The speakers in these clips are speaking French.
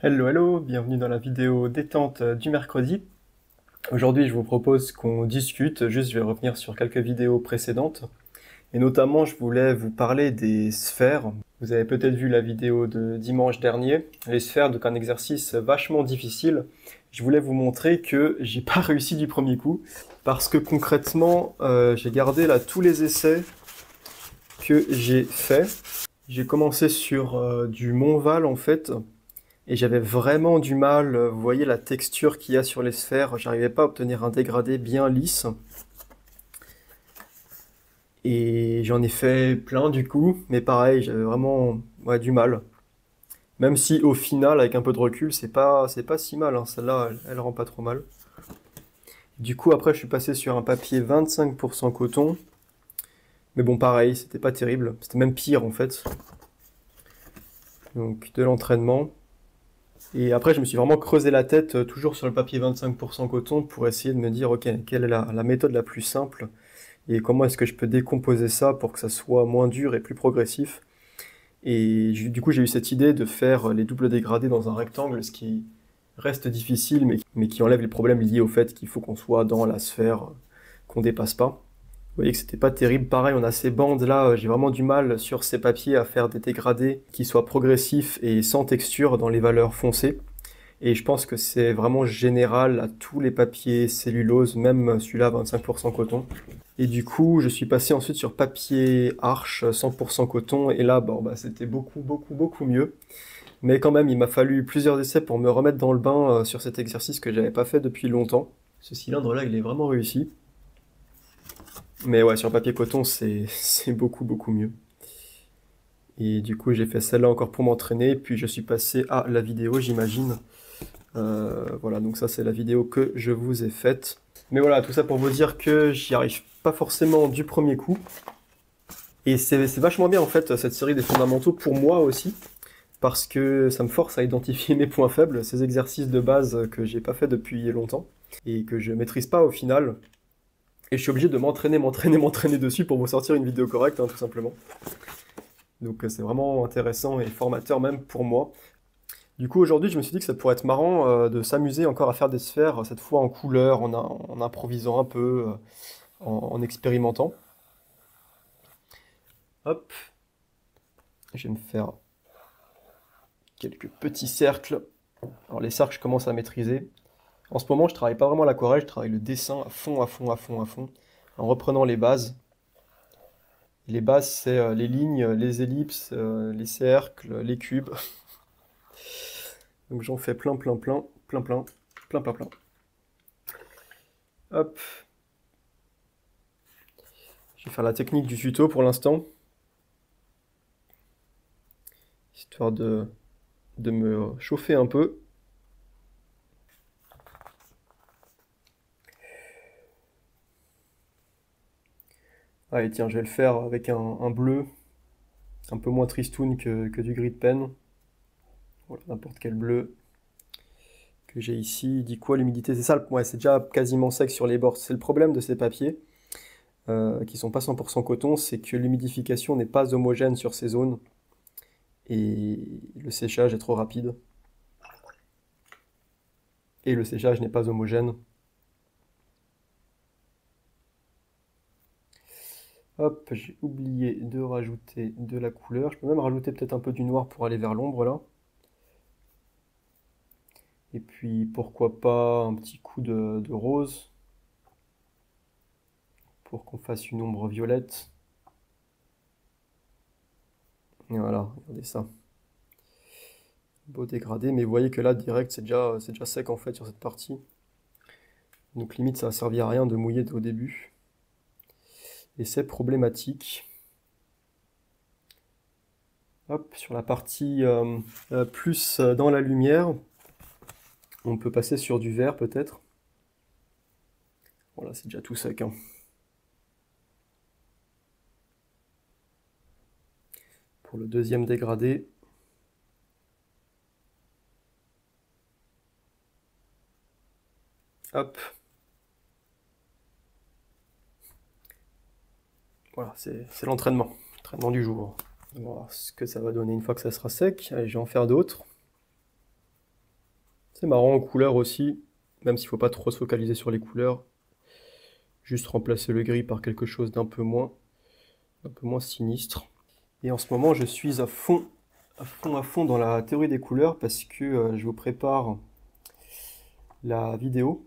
Hello, hello, bienvenue dans la vidéo détente du mercredi. Aujourd'hui, je vous propose qu'on discute, juste je vais revenir sur quelques vidéos précédentes. Et notamment, je voulais vous parler des sphères. Vous avez peut-être vu la vidéo de dimanche dernier. Les sphères, donc un exercice vachement difficile. Je voulais vous montrer que j'ai pas réussi du premier coup. Parce que concrètement, j'ai gardé là tous les essais que j'ai faits. J'ai commencé sur du Montval en fait. Et j'avais vraiment du mal, vous voyez la texture qu'il y a sur les sphères, j'arrivais pas à obtenir un dégradé bien lisse. Et j'en ai fait plein du coup, mais pareil, j'avais vraiment ouais, du mal. Même si au final, avec un peu de recul, c'est pas si mal, hein. Celle-là, elle rend pas trop mal. Du coup, après, je suis passé sur un papier 25% coton. Mais bon, pareil, c'était pas terrible. C'était même pire en fait. Donc, de l'entraînement. Et après, je me suis vraiment creusé la tête, toujours sur le papier 25% coton, pour essayer de me dire, ok, quelle est la méthode la plus simple et comment est-ce que je peux décomposer ça pour que ça soit moins dur et plus progressif. Et du coup, j'ai eu cette idée de faire les doubles dégradés dans un rectangle, ce qui reste difficile, mais qui enlève les problèmes liés au fait qu'il faut qu'on soit dans la sphère, qu'on dépasse pas. Vous voyez que c'était pas terrible. Pareil, on a ces bandes là, j'ai vraiment du mal sur ces papiers à faire des dégradés qui soient progressifs et sans texture dans les valeurs foncées. Et je pense que c'est vraiment général à tous les papiers cellulose, même celui-là 25% coton. Et du coup, je suis passé ensuite sur papier Arche 100% coton, et là, bon, bah, c'était beaucoup, beaucoup, beaucoup mieux. Mais quand même, il m'a fallu plusieurs essais pour me remettre dans le bain sur cet exercice que j'avais pas fait depuis longtemps. Ce cylindre-là, il est vraiment réussi. Mais ouais, sur papier coton, c'est beaucoup, beaucoup mieux. Et du coup, j'ai fait celle-là encore pour m'entraîner, puis je suis passé à la vidéo, j'imagine. Voilà, donc ça c'est la vidéo que je vous ai faite. Mais voilà, tout ça pour vous dire que j'y arrive pas forcément du premier coup. Et c'est vachement bien en fait cette série des fondamentaux pour moi aussi, parce que ça me force à identifier mes points faibles, ces exercices de base que j'ai pas fait depuis longtemps et que je maîtrise pas au final. Et je suis obligé de m'entraîner, m'entraîner, m'entraîner dessus pour vous sortir une vidéo correcte, hein, tout simplement. Donc c'est vraiment intéressant et formateur même pour moi. Du coup, aujourd'hui, je me suis dit que ça pourrait être marrant de s'amuser encore à faire des sphères, cette fois en couleur, en improvisant un peu, en expérimentant. Hop, je vais me faire quelques petits cercles. Alors les cercles, je commence à maîtriser. En ce moment, je travaille pas vraiment l'aquarelle, je travaille le dessin à fond, à fond, à fond, à fond, en reprenant les bases. Les bases, c'est les lignes, les ellipses, les cercles, les cubes. Donc j'en fais plein, plein, plein, plein, plein, plein, plein, plein. Hop, je vais faire la technique du tuto pour l'instant, histoire de me chauffer un peu. Allez, tiens, je vais le faire avec un bleu, un peu moins tristoun que du gris de pen. Voilà, n'importe quel bleu que j'ai ici. Il dit quoi l'humidité? C'est ça, ouais, c'est déjà quasiment sec sur les bords. C'est le problème de ces papiers, qui sont pas 100% coton, c'est que l'humidification n'est pas homogène sur ces zones et le séchage est trop rapide. Et le séchage n'est pas homogène. Hop, j'ai oublié de rajouter de la couleur. Je peux même rajouter peut-être un peu du noir pour aller vers l'ombre là. Et puis pourquoi pas un petit coup de rose pour qu'on fasse une ombre violette. Et voilà, regardez ça. Beau dégradé, mais vous voyez que là direct c'est déjà sec en fait sur cette partie. Donc limite ça a servi à rien de mouiller au début. Et c'est problématique. Hop, sur la partie plus dans la lumière, on peut passer sur du vert peut-être. Voilà, c'est déjà tout sec, hein. Pour le deuxième dégradé. Hop. Voilà, c'est l'entraînement. L'entraînement du jour. On va voir ce que ça va donner une fois que ça sera sec. Allez, je vais en faire d'autres. C'est marrant en couleur aussi, même s'il ne faut pas trop se focaliser sur les couleurs. Juste remplacer le gris par quelque chose d'un un peu moins sinistre. Et en ce moment, je suis à fond dans la théorie des couleurs parce que je vous prépare la vidéo,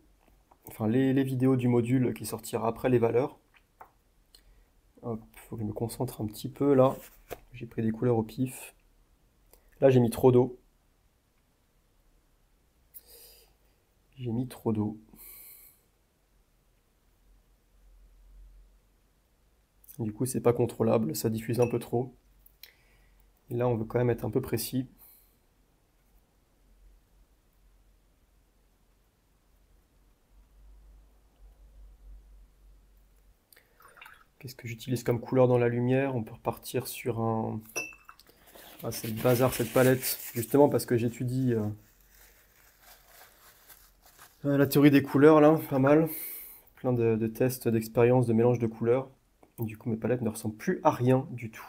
enfin les vidéos du module qui sortira après les valeurs. Hop, faut que je me concentre un petit peu là. J'ai pris des couleurs au pif. Là, j'ai mis trop d'eau. J'ai mis trop d'eau. Du coup, c'est pas contrôlable, ça diffuse un peu trop. Et là, on veut quand même être un peu précis. Qu'est-ce que j'utilise comme couleur dans la lumière? On peut repartir sur un... Ah, c'est le bazar cette palette, justement parce que j'étudie la théorie des couleurs là, pas mal. Plein de tests, d'expériences, de mélange de couleurs. Et du coup, mes palettes ne ressemblent plus à rien du tout.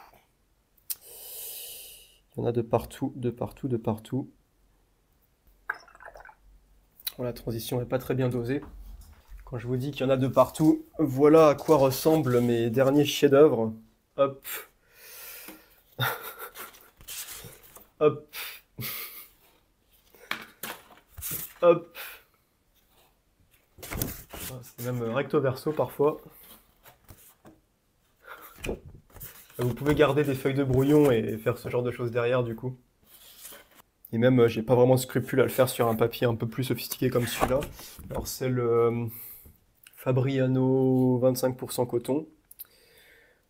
Il y en a de partout, de partout, de partout. Bon, la transition n'est pas très bien dosée. Quand je vous dis qu'il y en a de partout, voilà à quoi ressemblent mes derniers chefs-d'œuvre. Hop. Hop. Hop. C'est même recto verso parfois. Vous pouvez garder des feuilles de brouillon et faire ce genre de choses derrière du coup. Et même, j'ai pas vraiment de scrupule à le faire sur un papier un peu plus sophistiqué comme celui-là. Alors c'est le Fabriano 25% coton.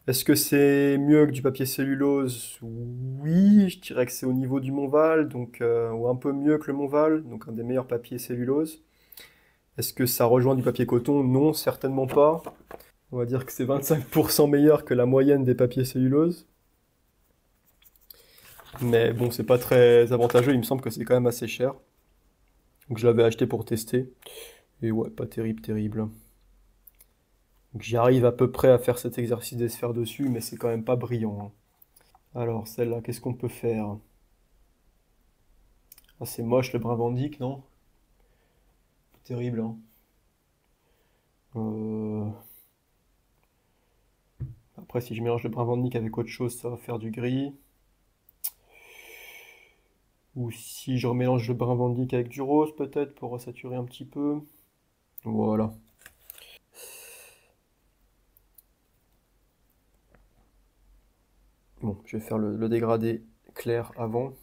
Est-ce que c'est mieux que du papier cellulose? Oui, je dirais que c'est au niveau du Montval, donc, ou un peu mieux que le Montval, donc un des meilleurs papiers cellulose. Est-ce que ça rejoint du papier coton? Non, certainement pas. On va dire que c'est 25% meilleur que la moyenne des papiers cellulose. Mais bon, c'est pas très avantageux, il me semble que c'est quand même assez cher. Donc je l'avais acheté pour tester. Et ouais, pas terrible, terrible. Donc j'y arrive à peu près à faire cet exercice des sphères dessus, mais c'est quand même pas brillant, hein. Alors celle-là, qu'est-ce qu'on peut faire? Ah, c'est moche le brin Vandyck, non? Terrible, hein. Euh, Après, si je mélange le brin Vandyck avec autre chose, ça va faire du gris. Ou si je remélange le brin Vandyck avec du rose, peut-être, pour resaturer un petit peu. Voilà. Bon, je vais faire le dégradé clair avant.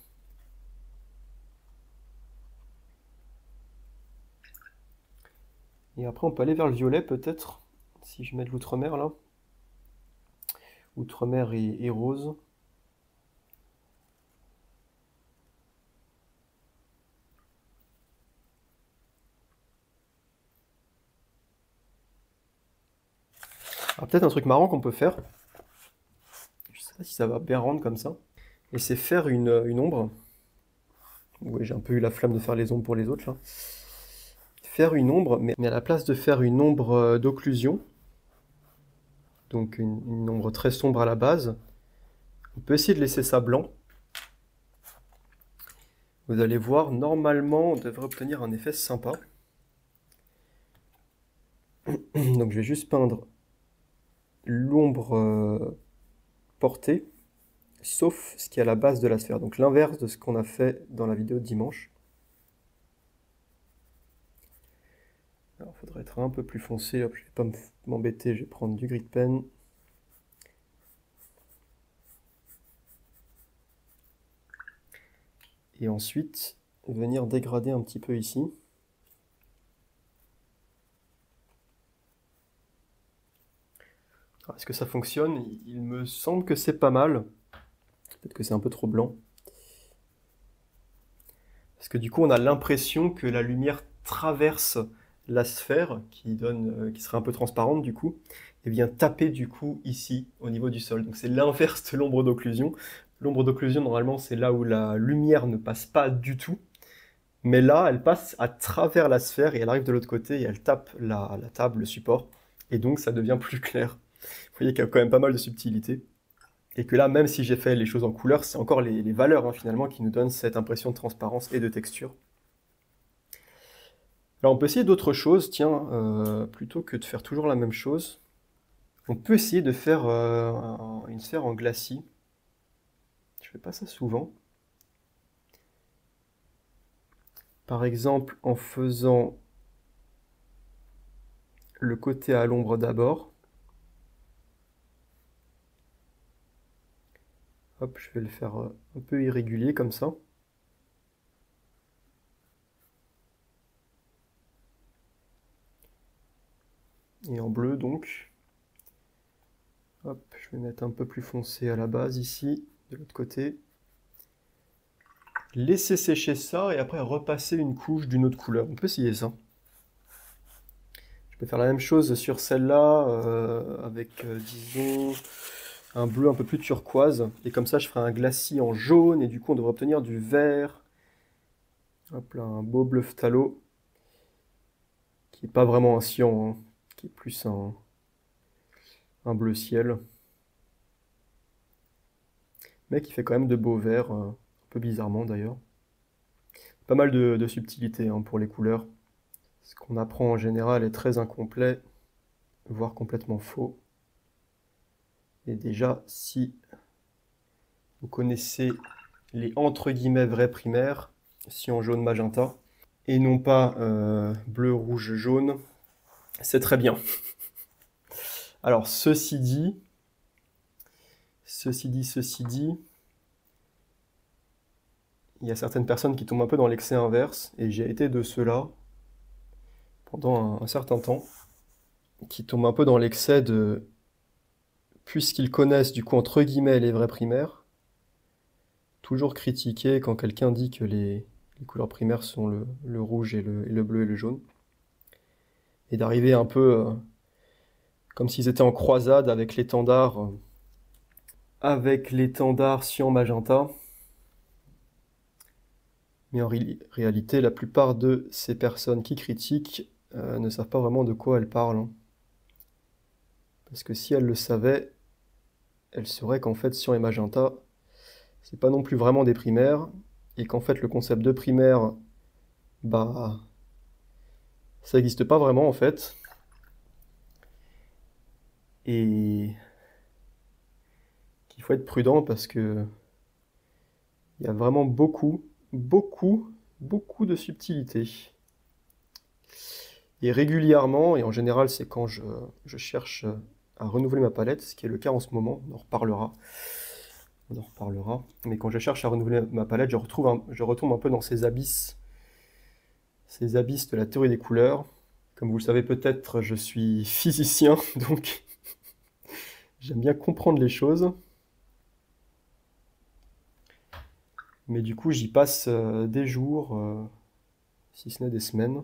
Et après, on peut aller vers le violet, peut-être, si je mets de l'outre-mer, là. Outre-mer et rose. Ah, peut-être un truc marrant qu'on peut faire. Je sais pas si ça va bien rendre comme ça. Et c'est faire une ombre. Oui, j'ai un peu eu la flamme de faire les ombres pour les autres, là. Faire une ombre, mais à la place de faire une ombre d'occlusion, donc une ombre très sombre à la base, on peut essayer de laisser ça blanc. Vous allez voir, normalement, on devrait obtenir un effet sympa. Donc je vais juste peindre l'ombre portée, sauf ce qui est à la base de la sphère. Donc l'inverse de ce qu'on a fait dans la vidéo de dimanche. Alors il faudrait être un peu plus foncé. Hop, je vais pas m'embêter, je vais prendre du gris de pen. Et ensuite, venir dégrader un petit peu ici. Est-ce que ça fonctionne? Il me semble que c'est pas mal. Peut-être que c'est un peu trop blanc. Parce que du coup, on a l'impression que la lumière traverse la sphère, qui serait un peu transparente du coup, et vient taper du coup ici, au niveau du sol. Donc c'est l'inverse de l'ombre d'occlusion. L'ombre d'occlusion, normalement, c'est là où la lumière ne passe pas du tout. Mais là, elle passe à travers la sphère et elle arrive de l'autre côté et elle tape la table, le support. Et donc ça devient plus clair. Vous voyez qu'il y a quand même pas mal de subtilité. Et que là, même si j'ai fait les choses en couleur, c'est encore les valeurs hein, finalement qui nous donnent cette impression de transparence et de texture. Alors on peut essayer d'autres choses, tiens, plutôt que de faire toujours la même chose. On peut essayer de faire une sphère en glacis. Je fais pas ça souvent. Par exemple, en faisant le côté à l'ombre d'abord. Hop, je vais le faire un peu irrégulier comme ça. Et en bleu donc. Hop, je vais mettre un peu plus foncé à la base ici, de l'autre côté. Laisser sécher ça et après repasser une couche d'une autre couleur. On peut essayer ça. Je peux faire la même chose sur celle-là avec, disons, un bleu un peu plus turquoise. Et comme ça, je ferai un glacis en jaune et du coup, on devrait obtenir du vert. Hop là, un beau bleu phthalo qui n'est pas vraiment un cyan, hein, qui est plus un bleu ciel. Mais qui fait quand même de beaux verts, un peu bizarrement d'ailleurs. Pas mal de subtilité hein, pour les couleurs. Ce qu'on apprend en général est très incomplet, voire complètement faux. Et déjà, si vous connaissez les entre guillemets vrais primaires, cyan, jaune, magenta, et non pas bleu, rouge, jaune, c'est très bien. Alors, ceci dit, il y a certaines personnes qui tombent un peu dans l'excès inverse, et j'ai été de ceux-là pendant un certain temps, qui tombent un peu dans l'excès de, puisqu'ils connaissent du coup entre guillemets les vrais primaires, toujours critiquer quand quelqu'un dit que les couleurs primaires sont le rouge et le bleu et le jaune, et d'arriver un peu comme s'ils étaient en croisade avec l'étendard cyan magenta. Mais en réalité, la plupart de ces personnes qui critiquent ne savent pas vraiment de quoi elles parlent, hein. Parce que si elles le savaient, elles sauraient qu'en fait cyan et magenta, c'est pas non plus vraiment des primaires, et qu'en fait le concept de primaire, bah, ça n'existe pas vraiment en fait. Et qu'il faut être prudent parce que il y a vraiment beaucoup de subtilités. Et régulièrement, et en général c'est quand je cherche à renouveler ma palette, ce qui est le cas en ce moment, on en reparlera. Mais quand je cherche à renouveler ma palette, je retombe un peu dans ces abysses de la théorie des couleurs. Comme vous le savez peut-être, je suis physicien, donc j'aime bien comprendre les choses. Mais du coup, j'y passe des jours, si ce n'est des semaines,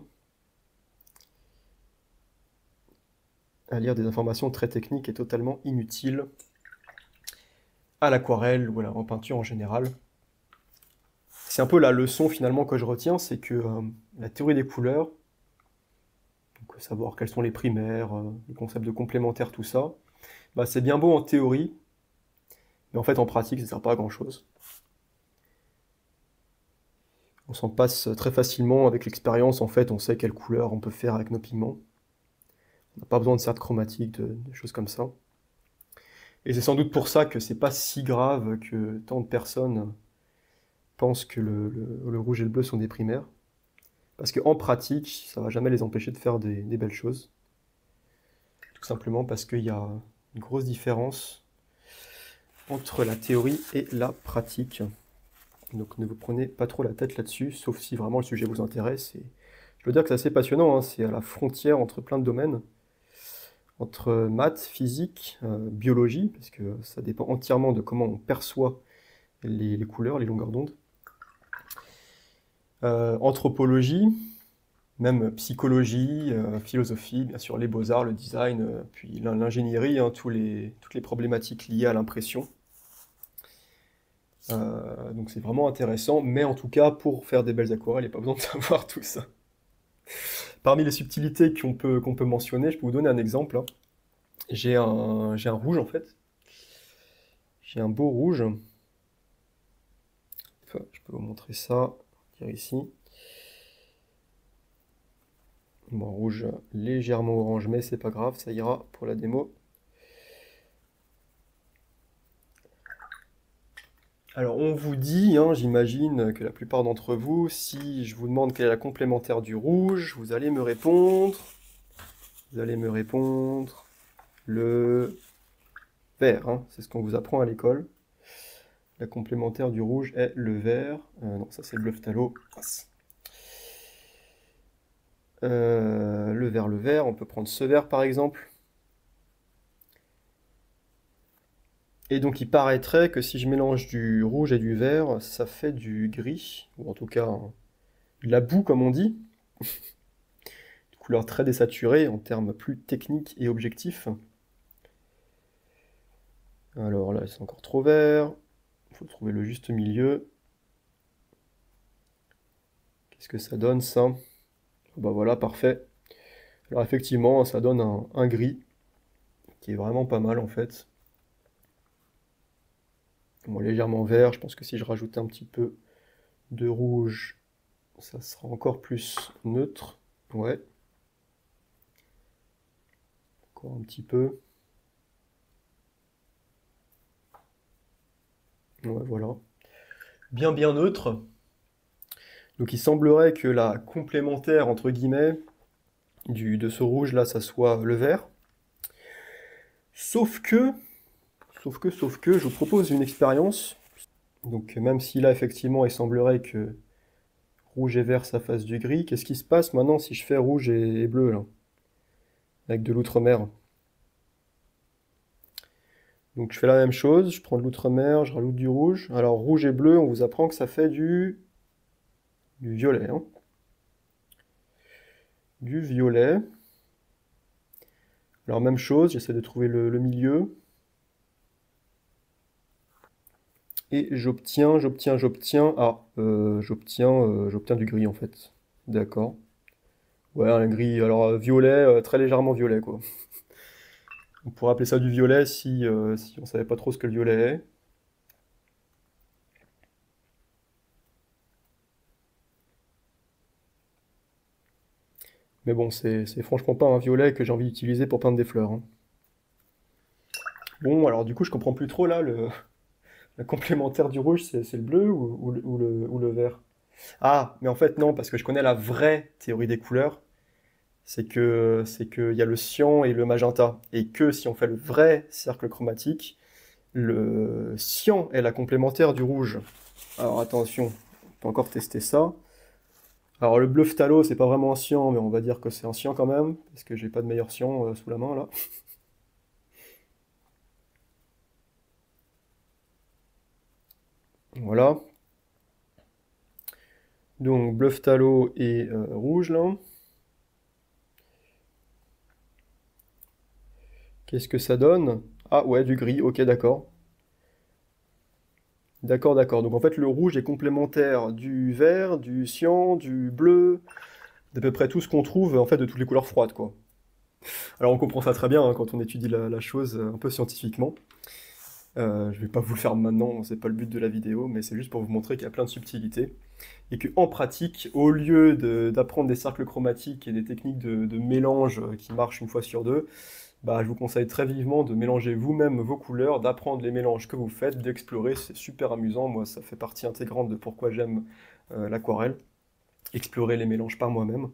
à lire des informations très techniques et totalement inutiles à l'aquarelle ou en peinture en général. C'est un peu la leçon finalement que je retiens, c'est que la théorie des couleurs, donc savoir quels sont les primaires, le concept de complémentaire, tout ça, bah, c'est bien beau en théorie, mais en fait en pratique ça ne sert pas à grand chose. On s'en passe très facilement avec l'expérience, en fait on sait quelle couleur on peut faire avec nos pigments. On n'a pas besoin de certes chromatiques, de choses comme ça. Et c'est sans doute pour ça que c'est pas si grave que tant de personnes pensent que le rouge et le bleu sont des primaires. Parce qu'en pratique, ça va jamais les empêcher de faire des belles choses. Tout simplement parce qu'il y a une grosse différence entre la théorie et la pratique. Donc ne vous prenez pas trop la tête là-dessus, sauf si vraiment le sujet vous intéresse. Et je veux dire que c'est assez passionnant, hein, c'est à la frontière entre plein de domaines, entre maths, physique, biologie, parce que ça dépend entièrement de comment on perçoit les couleurs, les longueurs d'onde, anthropologie, même psychologie, philosophie, bien sûr les beaux-arts, le design, puis l'ingénierie, hein, toutes les problématiques liées à l'impression. Donc c'est vraiment intéressant, mais en tout cas, pour faire des belles aquarelles, il n'y a pas besoin de savoir tout ça. Parmi les subtilités qu'on peut mentionner, je peux vous donner un exemple, hein. J'ai un rouge en fait. J'ai un beau rouge. Enfin, je peux vous montrer ça, dire ici. Bon, rouge légèrement orange, mais c'est pas grave, ça ira pour la démo. Alors on vous dit, hein, j'imagine que la plupart d'entre vous, si je vous demande quelle est la complémentaire du rouge, vous allez me répondre, le vert, hein, c'est ce qu'on vous apprend à l'école. La complémentaire du rouge est le vert. Non, ça c'est le Bluff-Talot. Le vert, on peut prendre ce vert par exemple. Et donc il paraîtrait que si je mélange du rouge et du vert, ça fait du gris, ou en tout cas de la boue comme on dit. Une couleur très désaturée en termes plus techniques et objectifs. Alors là, c'est encore trop vert. Il faut trouver le juste milieu. Qu'est-ce que ça donne ça? Bah voilà, parfait. Alors effectivement, ça donne un gris qui est vraiment pas mal en fait. Bon, légèrement vert, je pense que si je rajoutais un petit peu de rouge, ça sera encore plus neutre. Ouais, encore un petit peu. Ouais, voilà. Bien bien neutre. Donc il semblerait que la complémentaire, entre guillemets, de ce rouge là, ça soit le vert. Sauf que, je vous propose une expérience. Donc même si là effectivement il semblerait que rouge et vert ça fasse du gris, qu'est-ce qui se passe maintenant si je fais rouge et bleu là, avec de l'outre-mer? Donc je fais la même chose, je prends de l'outre-mer, je rajoute du rouge. Alors rouge et bleu, on vous apprend que ça fait du violet, hein. Du violet. Alors même chose, j'essaie de trouver le milieu. Et j'obtiens du gris en fait. D'accord. Ouais, un gris, alors violet, très légèrement violet quoi. On pourrait appeler ça du violet si on savait pas trop ce que le violet est. Mais bon, c'est franchement pas un violet que j'ai envie d'utiliser pour peindre des fleurs, hein. Bon, alors du coup, je comprends plus trop là, la complémentaire du rouge, c'est le bleu ou le vert? Ah, mais en fait non, parce que je connais la vraie théorie des couleurs. C'est qu'il y a le cyan et le magenta. Et que si on fait le vrai cercle chromatique, le cyan est la complémentaire du rouge. Alors attention, on peut encore tester ça. Alors le bleu phthalo, c'est pas vraiment un cyan, mais on va dire que c'est un cyan quand même, parce que j'ai pas de meilleur cyan sous la main là. Voilà. Donc bleu phthalo et rouge là. Qu'est-ce que ça donne? Ah ouais, du gris, ok d'accord. D'accord, d'accord. Donc en fait le rouge est complémentaire du vert, du cyan, du bleu, d'à peu près tout ce qu'on trouve en fait de toutes les couleurs froides quoi. Alors on comprend ça très bien hein, quand on étudie la chose un peu scientifiquement. Je vais pas vous le faire maintenant, c'est pas le but de la vidéo, mais c'est juste pour vous montrer qu'il y a plein de subtilités. Et qu'en pratique, au lieu d'apprendre des cercles chromatiques et des techniques de mélange qui marchent une fois sur deux, bah, je vous conseille très vivement de mélanger vous-même vos couleurs, d'apprendre les mélanges que vous faites, d'explorer, c'est super amusant. Moi, ça fait partie intégrante de pourquoi j'aime l'aquarelle, explorer les mélanges par moi-même.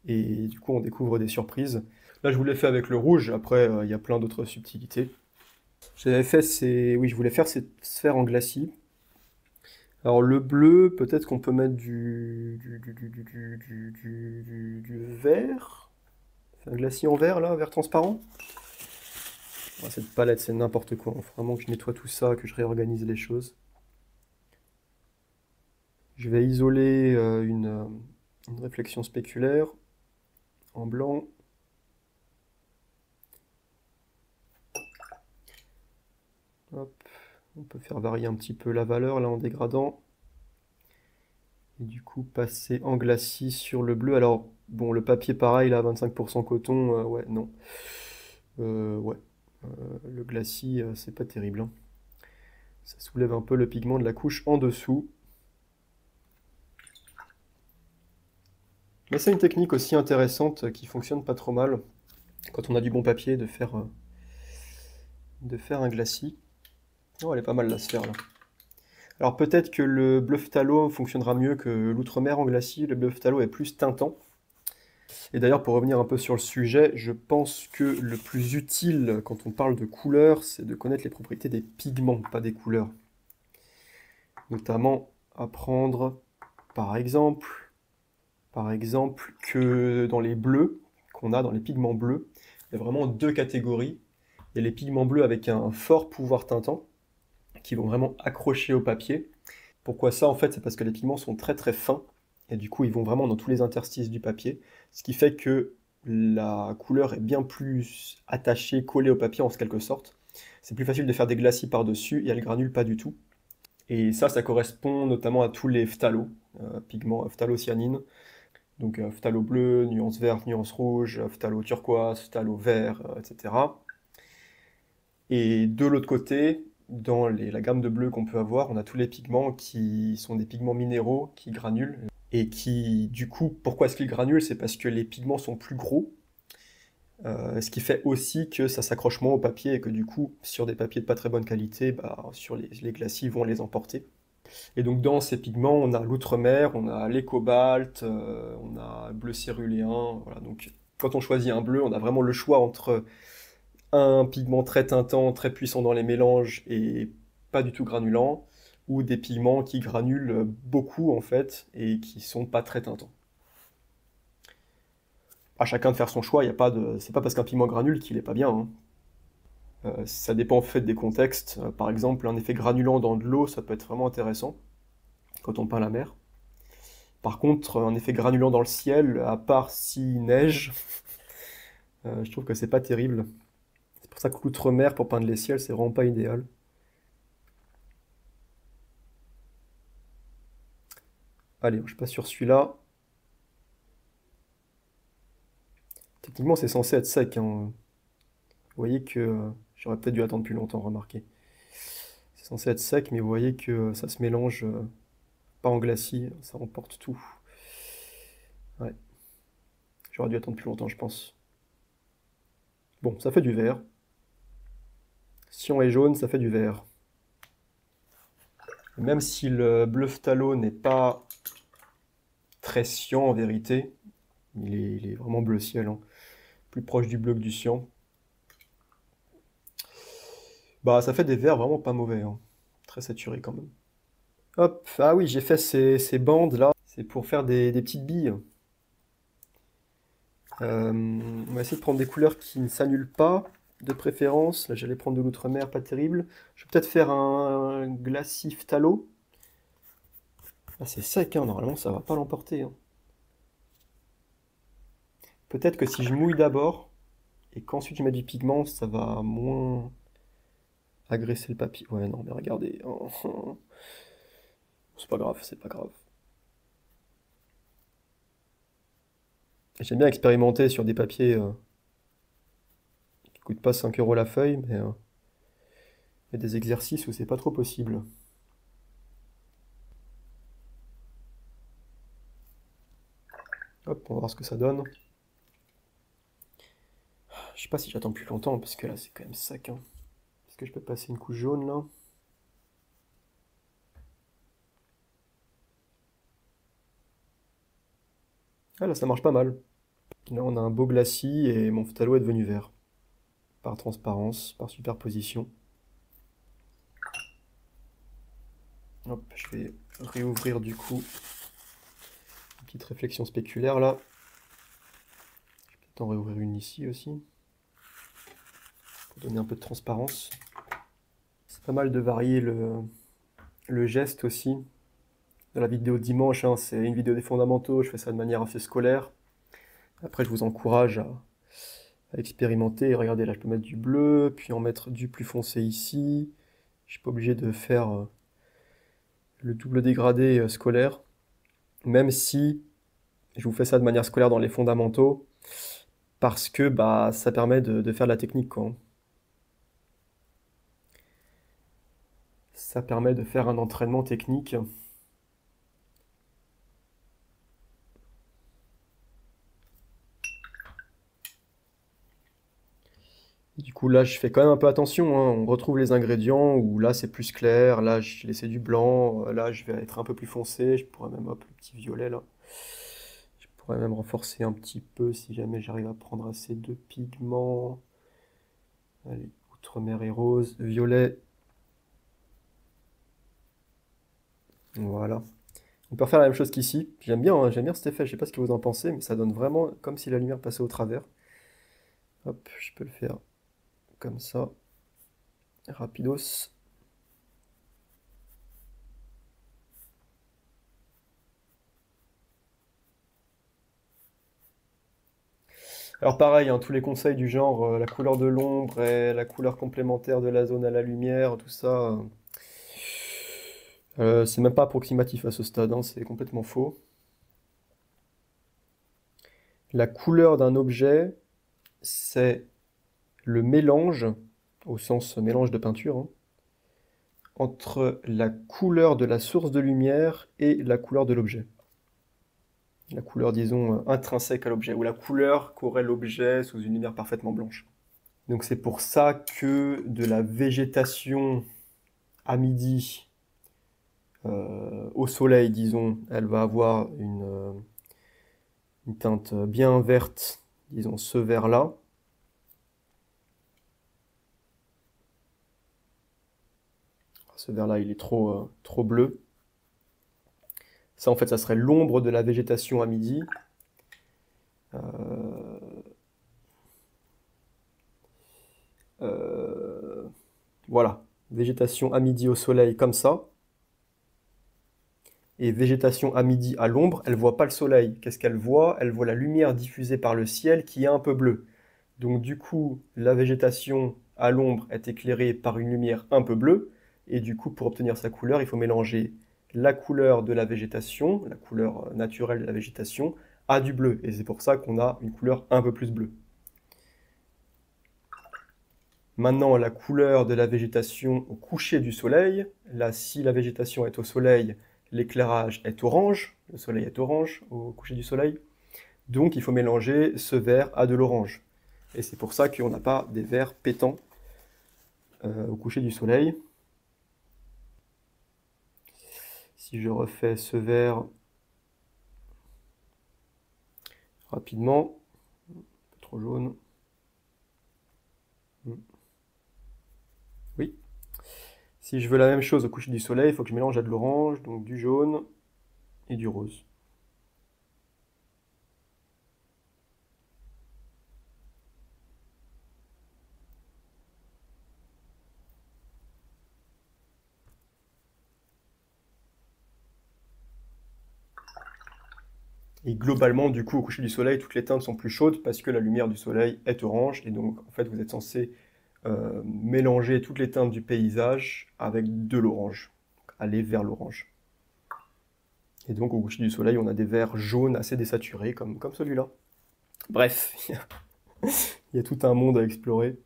Et du coup, on découvre des surprises. Là, je vous l'ai fait avec le rouge, après, il y a plein d'autres subtilités. Oui, je voulais faire cette sphère en glacis. Alors le bleu, peut-être qu'on peut mettre du vert. C'est un glacis en vert là, vert transparent. Ouais, cette palette, c'est n'importe quoi. Il faut vraiment que je nettoie tout ça, que je réorganise les choses. Je vais isoler une réflexion spéculaire en blanc. Hop. On peut faire varier un petit peu la valeur là en dégradant. Et du coup passer en glacis sur le bleu. Alors bon, le papier pareil là, 25% coton, ouais, non. Ouais, le glacis, c'est pas terrible, hein. Ça soulève un peu le pigment de la couche en dessous. Mais c'est une technique aussi intéressante qui fonctionne pas trop mal quand on a du bon papier de faire un glacis. Oh, elle est pas mal la sphère là. Alors peut-être que le bleu phthalo fonctionnera mieux que l'outre-mer en glacis. Le bleu phthalo est plus tintant. Et d'ailleurs, pour revenir un peu sur le sujet, je pense que le plus utile quand on parle de couleurs, c'est de connaître les propriétés des pigments, pas des couleurs. Notamment apprendre, par exemple, que dans les bleus, qu'on a dans les pigments bleus, il y a vraiment deux catégories. Il y a les pigments bleus avec un fort pouvoir tintant, qui vont vraiment accrocher au papier. Pourquoi ça? En fait, c'est parce que les pigments sont très très fins, et du coup, ils vont vraiment dans tous les interstices du papier, ce qui fait que la couleur est bien plus attachée, collée au papier en quelque sorte. C'est plus facile de faire des glacis par-dessus, et elle granule pas du tout. Et ça correspond notamment à tous les phthalos, pigments phthalocyanine. Donc phthalo bleu, nuance verte, nuance rouge, phthalo turquoise, phthalo vert, etc. Et de l'autre côté, dans la gamme de bleu qu'on peut avoir, on a tous les pigments qui sont des pigments minéraux qui granulent. Et qui, du coup, pourquoi est-ce qu'ils granulent? C'est parce que les pigments sont plus gros, ce qui fait aussi que ça s'accroche moins au papier et que du coup, sur des papiers de pas très bonne qualité, bah, sur les glacis vont les emporter. Et donc dans ces pigments, on a l'outremer, on a les cobaltes, on a bleu céruléen. Voilà. Donc quand on choisit un bleu, on a vraiment le choix entre un pigment très tintant, très puissant dans les mélanges et pas du tout granulant, ou des pigments qui granulent beaucoup en fait et qui sont pas très tintants. À chacun de faire son choix, il y a pas de, c'est pas parce qu'un pigment granule qu'il est pas bien, hein. Ça dépend en fait des contextes. Par exemple, un effet granulant dans de l'eau, ça peut être vraiment intéressant quand on peint la mer. Par contre, un effet granulant dans le ciel, à part s'il neige, je trouve que c'est pas terrible. C'est pour ça que l'outre-mer pour peindre les ciels, c'est vraiment pas idéal. Allez, je passe sur celui-là. Techniquement, c'est censé être sec, hein. Vous voyez que j'aurais peut-être dû attendre plus longtemps, remarquez. C'est censé être sec, mais vous voyez que ça se mélange pas en glacis, ça emporte tout. Ouais, j'aurais dû attendre plus longtemps, je pense. Bon, ça fait du vert. Si on est jaune, ça fait du vert. Même si le bleu phthalo n'est pas très cyan en vérité, il est vraiment bleu ciel, hein. Plus proche du bleu que du cyan. Bah ça fait des verts vraiment pas mauvais, hein. Très saturé quand même. Hop, ah oui, j'ai fait ces bandes là, c'est pour faire des petites billes. On va essayer de prendre des couleurs qui ne s'annulent pas, de préférence. Là j'allais prendre de l'outremer, pas terrible. Je vais peut-être faire un glacis phthalo. Ah c'est sec, hein, normalement ça va pas l'emporter, hein. Peut-être que si je mouille d'abord, et qu'ensuite je mets du pigment, ça va moins agresser le papier. Ouais, non, mais regardez. C'est pas grave, c'est pas grave. J'aime bien expérimenter sur des papiers qui coûtent pas 5 € la feuille, mais il y a des exercices où c'est pas trop possible. Hop, on va voir ce que ça donne. Je sais pas si j'attends plus longtemps, parce que là c'est quand même sec, hein. Est-ce que je peux passer une couche jaune là? Ah là ça marche pas mal. Là on a un beau glacis et mon phthalo est devenu vert. Par transparence, par superposition. Hop, je vais réouvrir du coup une petite réflexion spéculaire là. Je vais peut-être en réouvrir une ici aussi, pour donner un peu de transparence. C'est pas mal de varier le geste aussi. Dans la vidéo de dimanche, hein, c'est une vidéo des fondamentaux, je fais ça de manière assez scolaire. Après, je vous encourage à expérimenter. Regardez, là, je peux mettre du bleu, puis en mettre du plus foncé ici. Je suis pas obligé de faire le double dégradé scolaire, même si je vous fais ça de manière scolaire dans les fondamentaux, parce que bah, ça permet de faire de la technique, quoi. Ça permet de faire un entraînement technique. Du coup, là, je fais quand même un peu attention, hein. On retrouve les ingrédients où là, c'est plus clair. Là, j'ai laissé du blanc. Là, je vais être un peu plus foncé. Je pourrais même, hop, le petit violet là. Je pourrais même renforcer un petit peu si jamais j'arrive à prendre assez de pigments. Allez, outre-mer et rose, violet. Voilà. On peut refaire la même chose qu'ici. J'aime bien, hein, j'aime bien cet effet. Je sais pas ce que vous en pensez, mais ça donne vraiment comme si la lumière passait au travers. Hop, je peux le faire comme ça. Rapidos. Alors pareil, hein, tous les conseils du genre la couleur de l'ombre et la couleur complémentaire de la zone à la lumière, tout ça, c'est même pas approximatif à ce stade, hein, c'est complètement faux. La couleur d'un objet, c'est le mélange, au sens mélange de peinture, hein, entre la couleur de la source de lumière et la couleur de l'objet. La couleur, disons, intrinsèque à l'objet, ou la couleur qu'aurait l'objet sous une lumière parfaitement blanche. Donc c'est pour ça que de la végétation à midi, au soleil, disons, elle va avoir une teinte bien verte, disons ce vert-là. Ce vert-là, il est trop bleu. Ça, en fait, ça serait l'ombre de la végétation à midi. Euh, euh, voilà, végétation à midi au soleil comme ça. Et végétation à midi à l'ombre, elle voit pas le soleil. Qu'est-ce qu'elle voit? Elle voit la lumière diffusée par le ciel qui est un peu bleue. Donc du coup, la végétation à l'ombre est éclairée par une lumière un peu bleue, et du coup, pour obtenir sa couleur, il faut mélanger la couleur de la végétation, la couleur naturelle de la végétation, à du bleu. Et c'est pour ça qu'on a une couleur un peu plus bleue. Maintenant, la couleur de la végétation au coucher du soleil. Là, si la végétation est au soleil, l'éclairage est orange. Le soleil est orange au coucher du soleil. Donc, il faut mélanger ce vert à de l'orange. Et c'est pour ça qu'on n'a pas des verts pétants au coucher du soleil. Si je refais ce vert rapidement, un peu trop jaune. Oui. Si je veux la même chose au coucher du soleil, il faut que je mélange à de l'orange, donc du jaune et du rose. Et globalement, du coup, au coucher du soleil, toutes les teintes sont plus chaudes parce que la lumière du soleil est orange. Et donc, en fait, vous êtes censé mélanger toutes les teintes du paysage avec de l'orange. Aller vers l'orange. Et donc, au coucher du soleil, on a des verts jaunes assez désaturés, comme celui-là. Bref, il y a tout un monde à explorer.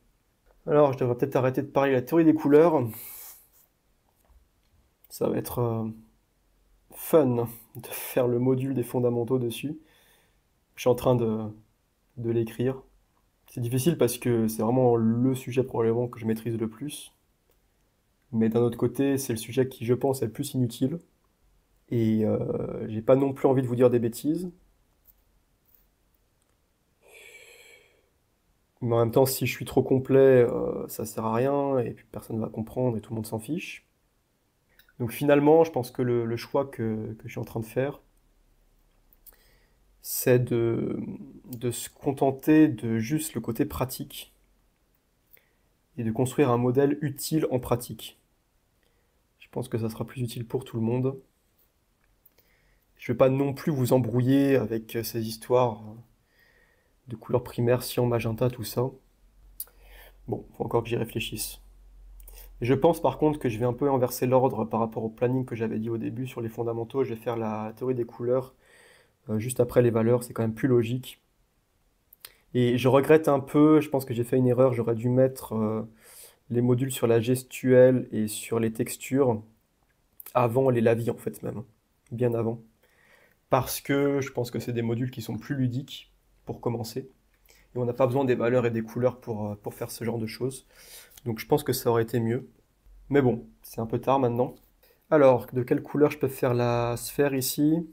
Alors, je devrais peut-être arrêter de parler de la théorie des couleurs. Ça va être fun de faire le module des fondamentaux dessus. Je suis en train de l'écrire. C'est difficile parce que c'est vraiment le sujet probablement que je maîtrise le plus. Mais d'un autre côté, c'est le sujet qui, je pense, est le plus inutile. Et j'ai pas non plus envie de vous dire des bêtises. Mais en même temps, si je suis trop complet, ça sert à rien, et puis personne va comprendre, et tout le monde s'en fiche. Donc finalement, je pense que le choix que je suis en train de faire, c'est de se contenter de juste le côté pratique, et de construire un modèle utile en pratique. Je pense que ça sera plus utile pour tout le monde. Je ne vais pas non plus vous embrouiller avec ces histoires de couleurs primaires, cyan, magenta, tout ça. Bon, faut encore que j'y réfléchisse. Et je pense par contre que je vais un peu inverser l'ordre par rapport au planning que j'avais dit au début sur les fondamentaux. Je vais faire la théorie des couleurs juste après les valeurs, c'est quand même plus logique. Et je regrette un peu, je pense que j'ai fait une erreur, j'aurais dû mettre les modules sur la gestuelle et sur les textures avant les lavis en fait même, bien avant. Parce que je pense que c'est des modules qui sont plus ludiques pour commencer. Et on n'a pas besoin des valeurs et des couleurs pour faire ce genre de choses. Donc je pense que ça aurait été mieux. Mais bon, c'est un peu tard maintenant. Alors, de quelle couleur je peux faire la sphère ici?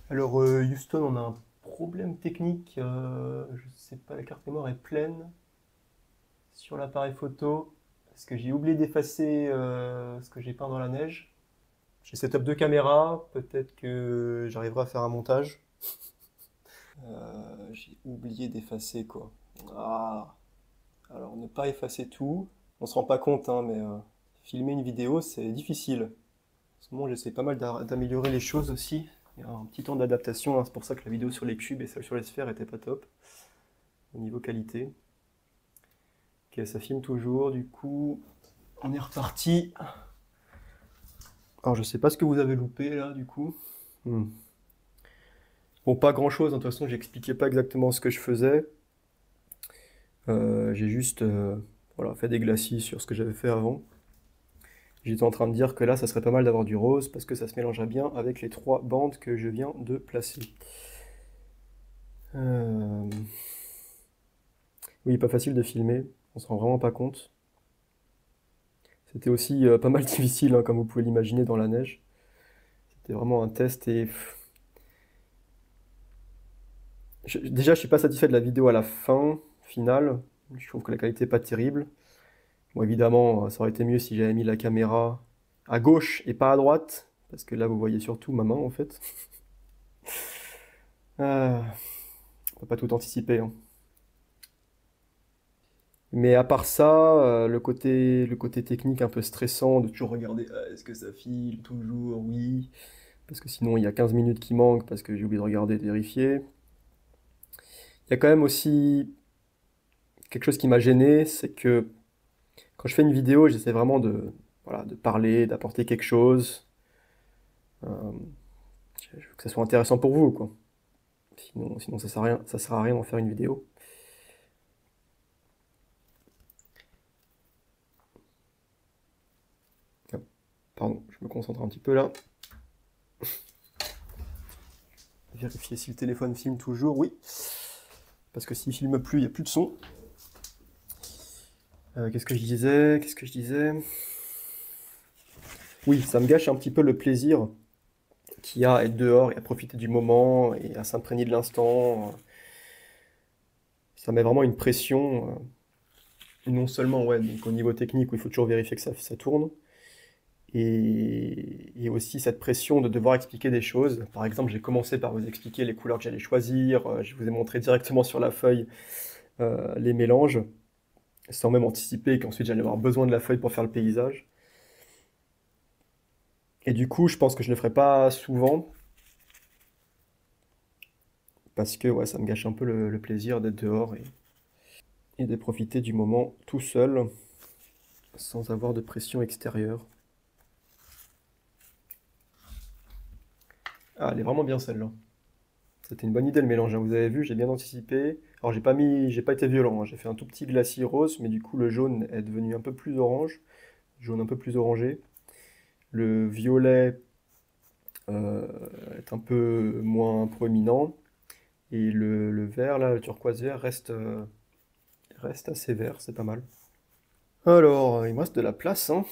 Alors, Houston, on a un problème technique. Je sais pas, la carte mémoire est pleine sur l'appareil photo. Parce que j'ai oublié d'effacer ce que j'ai peint dans la neige. J'ai setup deux caméras. Peut-être que j'arriverai à faire un montage. J'ai oublié d'effacer quoi. Ah, alors ne pas effacer tout. On se rend pas compte, hein, mais filmer une vidéo, c'est difficile. En ce moment, j'essaie pas mal d'améliorer les choses aussi. Il y a un petit temps d'adaptation, hein, c'est pour ça que la vidéo sur les cubes et celle sur les sphères était pas top au niveau qualité. Ok, ça filme toujours, du coup, on est reparti. Alors, je sais pas ce que vous avez loupé là, du coup. Hmm. Bon, pas grand chose, hein, de toute façon, j'expliquais pas exactement ce que je faisais. J'ai juste voilà, fait des glacis sur ce que j'avais fait avant. J'étais en train de dire que là, ça serait pas mal d'avoir du rose parce que ça se mélangerait bien avec les trois bandes que je viens de placer. Euh, Oui, pas facile de filmer, on se rend vraiment pas compte. C'était aussi pas mal difficile, hein, comme vous pouvez l'imaginer, dans la neige. C'était vraiment un test et déjà, je suis pas satisfait de la vidéo à la fin, finale. Je trouve que la qualité est pas terrible. Bon, évidemment, ça aurait été mieux si j'avais mis la caméra à gauche et pas à droite, parce que là, vous voyez surtout ma main, en fait. On peut pas tout anticiper, hein. Mais à part ça, le côté technique un peu stressant de toujours regarder, est-ce que ça file toujours? Oui. Parce que sinon il y a 15 minutes qui manquent parce que j'ai oublié de regarder et de vérifier. Il y a quand même aussi quelque chose qui m'a gêné, c'est que quand je fais une vidéo, j'essaie vraiment voilà, de parler, d'apporter quelque chose. Euh, je veux que ça soit intéressant pour vous, quoi. Sinon ça sert à rien d'en faire une vidéo. Ah, pardon, je me concentre un petit peu là. Vérifier si le téléphone filme toujours, oui. Parce que s'il filme plus, il n'y a plus de son. Qu'est-ce que je disais? Qu'est-ce que je disais? Oui, ça me gâche un petit peu le plaisir qu'il y a à être dehors et à profiter du moment et à s'imprégner de l'instant. Ça met vraiment une pression, non seulement ouais, donc au niveau technique où il faut toujours vérifier que ça tourne, et aussi cette pression de devoir expliquer des choses. Par exemple, j'ai commencé par vous expliquer les couleurs que j'allais choisir, je vous ai montré directement sur la feuille les mélanges, sans même anticiper qu'ensuite j'allais avoir besoin de la feuille pour faire le paysage. Et du coup, je pense que je ne le ferai pas souvent, parce que ouais, ça me gâche un peu le plaisir d'être dehors et de profiter du moment tout seul, sans avoir de pression extérieure. Ah, elle est vraiment bien celle-là. C'était une bonne idée le mélange, hein. Vous avez vu, j'ai bien anticipé. Alors j'ai pas été violent, hein. J'ai fait un tout petit glacis rose, mais du coup le jaune est devenu un peu plus orange, jaune un peu plus orangé. Le violet euh, est un peu moins proéminent, et le vert là, le turquoise vert reste assez vert, c'est pas mal. Alors, il me reste de la place, hein.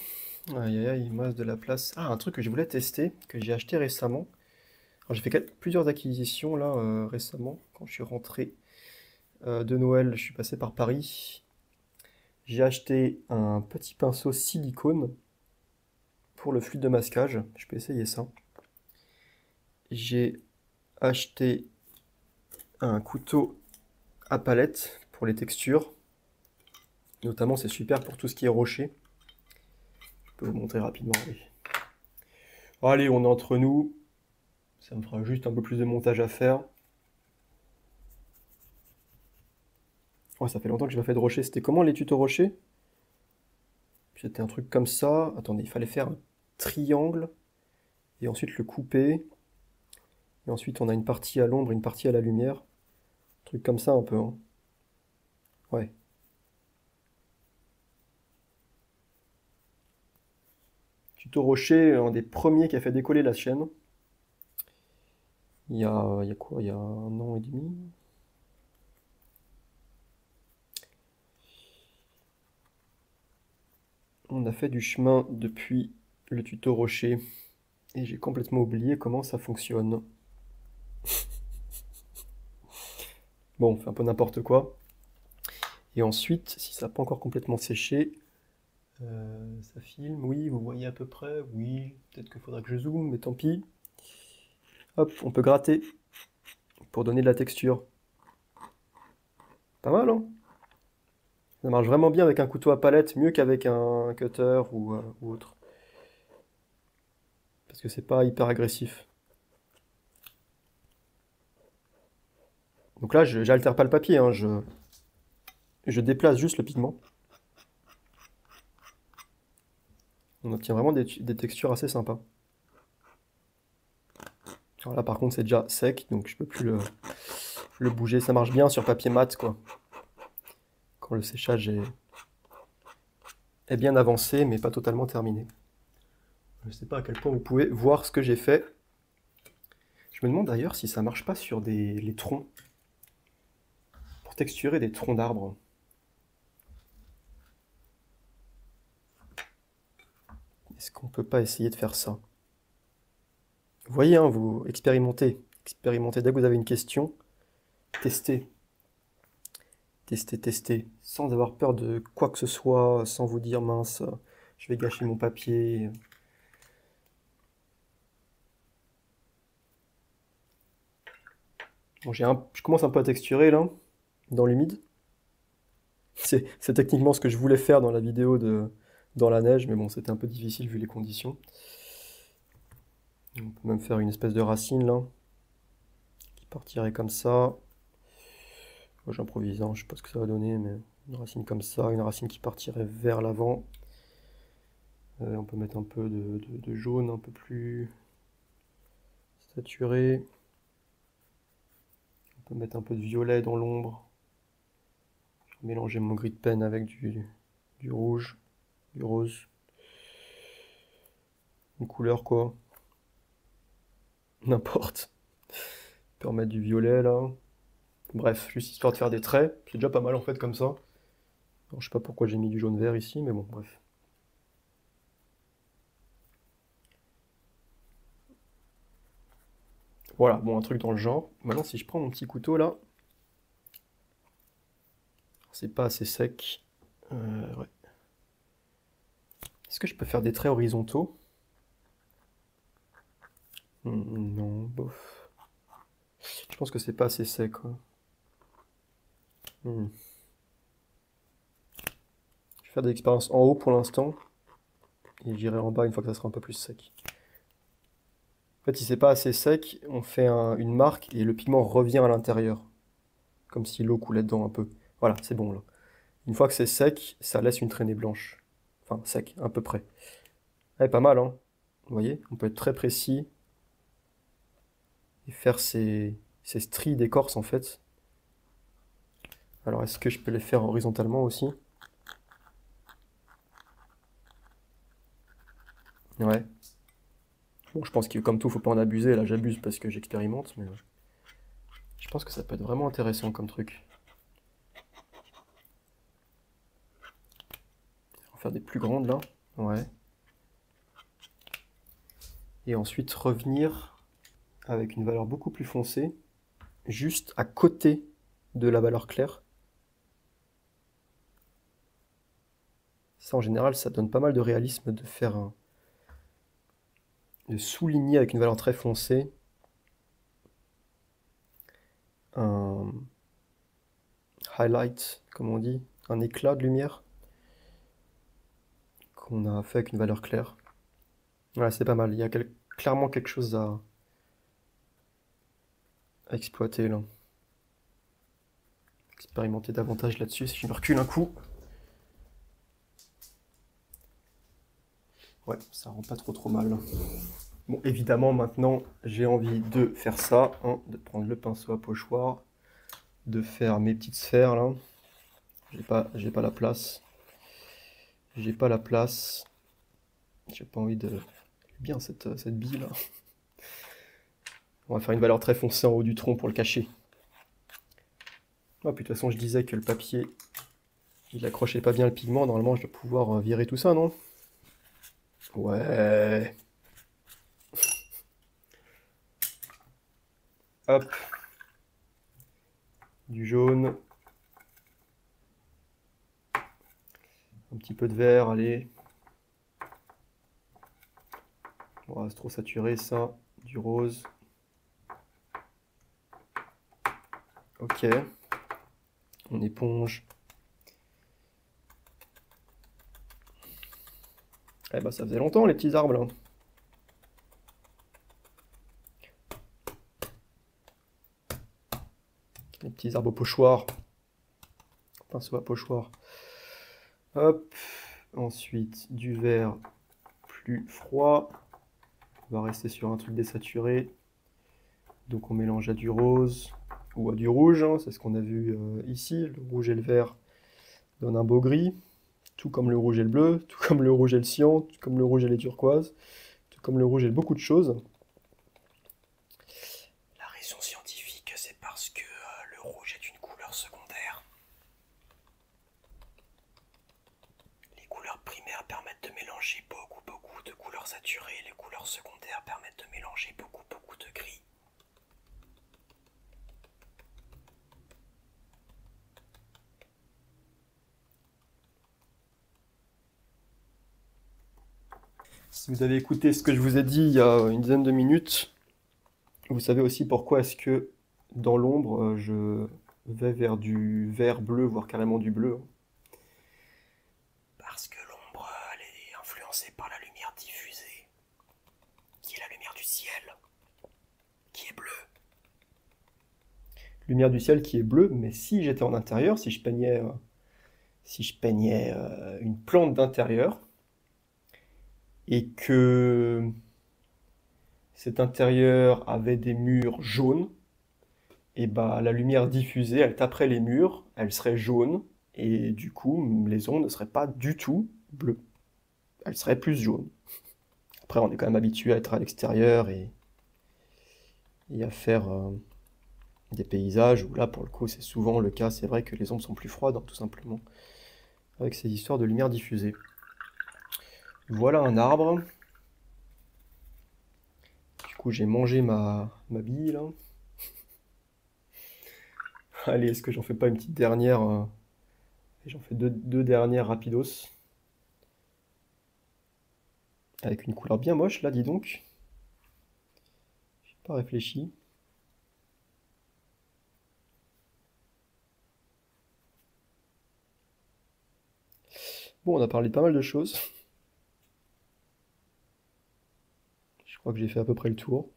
Aïe aïe aïe, il me reste de la place. Ah, un truc que je voulais tester, que j'ai acheté récemment. Alors j'ai fait plusieurs acquisitions là récemment, quand je suis rentré de Noël, je suis passé par Paris. J'ai acheté un petit pinceau silicone pour le fluide de masquage. Je peux essayer ça. J'ai acheté un couteau à palette pour les textures. Notamment, c'est super pour tout ce qui est rocher. Je peux vous montrer rapidement. Allez, allez, on est entre nous. Ça me fera juste un peu plus de montage à faire. Oh, ça fait longtemps que je n'ai pas fait de rocher. C'était comment les tutos rochers? C'était un truc comme ça. Attendez, il fallait faire un triangle et ensuite le couper. Et ensuite, on a une partie à l'ombre, une partie à la lumière. Un truc comme ça un peu, hein. Ouais. Tuto Rocher, un des premiers qui a fait décoller la chaîne. il y a quoi? Il y a 1 an et demi? On a fait du chemin depuis le tuto rocher et j'ai complètement oublié comment ça fonctionne. Bon, on fait un peu n'importe quoi. Et ensuite, si ça n'a pas encore complètement séché, ça filme, oui, vous voyez à peu près, oui, peut-être qu'il faudra que je zoome, mais tant pis. Hop, on peut gratter pour donner de la texture. Pas mal, hein? Ça marche vraiment bien avec un couteau à palette, mieux qu'avec un cutter ou autre. Parce que c'est pas hyper agressif. Donc là, j'altère pas le papier, hein, je déplace juste le pigment. On obtient vraiment des textures assez sympas. Alors là, par contre, c'est déjà sec, donc je peux plus le bouger. Ça marche bien sur papier mat, quoi. Quand le séchage est bien avancé, mais pas totalement terminé. Je ne sais pas à quel point vous pouvez voir ce que j'ai fait. Je me demande d'ailleurs si ça marche pas sur les troncs, pour texturer des troncs d'arbres. Est-ce qu'on peut pas essayer de faire ça? Vous voyez, hein, vous expérimentez. Expérimentez. Dès que vous avez une question, testez. Testez, testez. Sans avoir peur de quoi que ce soit, sans vous dire mince, je vais gâcher mon papier. Bon, je commence un peu à texturer là, dans l'humide. C'est techniquement ce que je voulais faire dans la vidéo dans la neige, mais bon, c'était un peu difficile vu les conditions. On peut même faire une espèce de racine là, qui partirait comme ça. Moi j'improvise, hein, je sais pas ce que ça va donner, mais une racine comme ça, une racine qui partirait vers l'avant. On peut mettre un peu de jaune, un peu plus saturé. On peut mettre un peu de violet dans l'ombre. Mélanger mon gris de pen avec du rouge, du rose. Une couleur quoi. N'importe. On peut remettre du violet là. Bref, juste histoire de faire des traits. C'est déjà pas mal en fait comme ça. Alors, je sais pas pourquoi j'ai mis du jaune vert ici, mais bon, bref. Voilà, bon, un truc dans le genre. Maintenant, si je prends mon petit couteau là, c'est pas assez sec. Ouais. Est-ce que je peux faire des traits horizontaux? Non, bof. Je pense que c'est pas assez sec, quoi. Hmm. Je vais faire des expériences en haut pour l'instant. Et j'irai en bas une fois que ça sera un peu plus sec. En fait, si c'est pas assez sec, on fait une marque et le pigment revient à l'intérieur. Comme si l'eau coulait dedans un peu. Voilà, c'est bon là. Une fois que c'est sec, ça laisse une traînée blanche. Enfin, sec, à peu près. Ouais, pas mal, hein. Vous voyez, on peut être très précis et faire ces stries d'écorce en fait. Alors, est-ce que je peux les faire horizontalement aussi? Ouais. Bon, je pense que comme tout, faut pas en abuser. Là, j'abuse parce que j'expérimente, mais je pense que ça peut être vraiment intéressant comme truc. On va faire des plus grandes là. Ouais. Et ensuite revenir avec une valeur beaucoup plus foncée, juste à côté de la valeur claire. Ça, en général, ça donne pas mal de réalisme de faire de souligner avec une valeur très foncée un highlight, comme on dit, un éclat de lumière qu'on a fait avec une valeur claire. Voilà, c'est pas mal. Il y a clairement quelque chose à exploiter là. Expérimenter davantage là-dessus si je me recule un coup. Ouais, ça rend pas trop mal. Bon, évidemment, maintenant, j'ai envie de faire ça, hein, de prendre le pinceau à pochoir, de faire mes petites sphères là. J'ai pas la place. J'ai pas la place. J'ai pas envie de... Bien cette bille là. On va faire une valeur très foncée en haut du tronc pour le cacher. Ah, puis de toute façon, je disais que le papier, il accrochait pas bien le pigment. Normalement, je dois pouvoir virer tout ça, non? Ouais. Hop. Du jaune. Un petit peu de vert, allez. Bon, c'est trop saturé, ça. Du rose. Ok. On éponge. Eh ben, ça faisait longtemps, les petits arbres, là. Les petits arbres au pochoir. Pinceau à pochoir. Hop. Ensuite, du vert plus froid. On va rester sur un truc désaturé. Donc on mélange à du rose ou à du rouge, hein, c'est ce qu'on a vu ici. Le rouge et le vert donnent un beau gris, tout comme le rouge et le bleu, tout comme le rouge et le cyan, tout comme le rouge et les turquoises, tout comme le rouge et beaucoup de choses. La raison scientifique, c'est parce que le rouge est une couleur secondaire. Les couleurs primaires permettent de mélanger beaucoup de couleurs saturées. Les couleurs secondaires permettent de mélanger beaucoup de gris. Si vous avez écouté ce que je vous ai dit il y a une dizaine de minutes, vous savez aussi pourquoi est-ce que dans l'ombre, je vais vers du vert bleu, voire carrément du bleu. Parce que l'ombre, elle est influencée par la lumière diffusée, qui est la lumière du ciel, qui est bleue. Lumière du ciel qui est bleue, mais si j'étais en intérieur, si je peignais une plante d'intérieur, et que cet intérieur avait des murs jaunes, et bah la lumière diffusée, elle taperait les murs, elle serait jaune, et du coup, les ondes ne seraient pas du tout bleues. Elles seraient plus jaunes. Après, on est quand même habitué à être à l'extérieur et à faire des paysages où là, pour le coup, c'est souvent le cas. C'est vrai que les ombres sont plus froides, hein, tout simplement, avec ces histoires de lumière diffusée. Voilà un arbre. Du coup, j'ai mangé ma bille, là. Allez, est-ce que j'en fais pas une petite dernière j'en fais deux dernières rapidos. Avec une couleur bien moche, là, dis donc. J'ai pas réfléchi. Bon, on a parlé de pas mal de choses. Je crois que j'ai fait à peu près le tour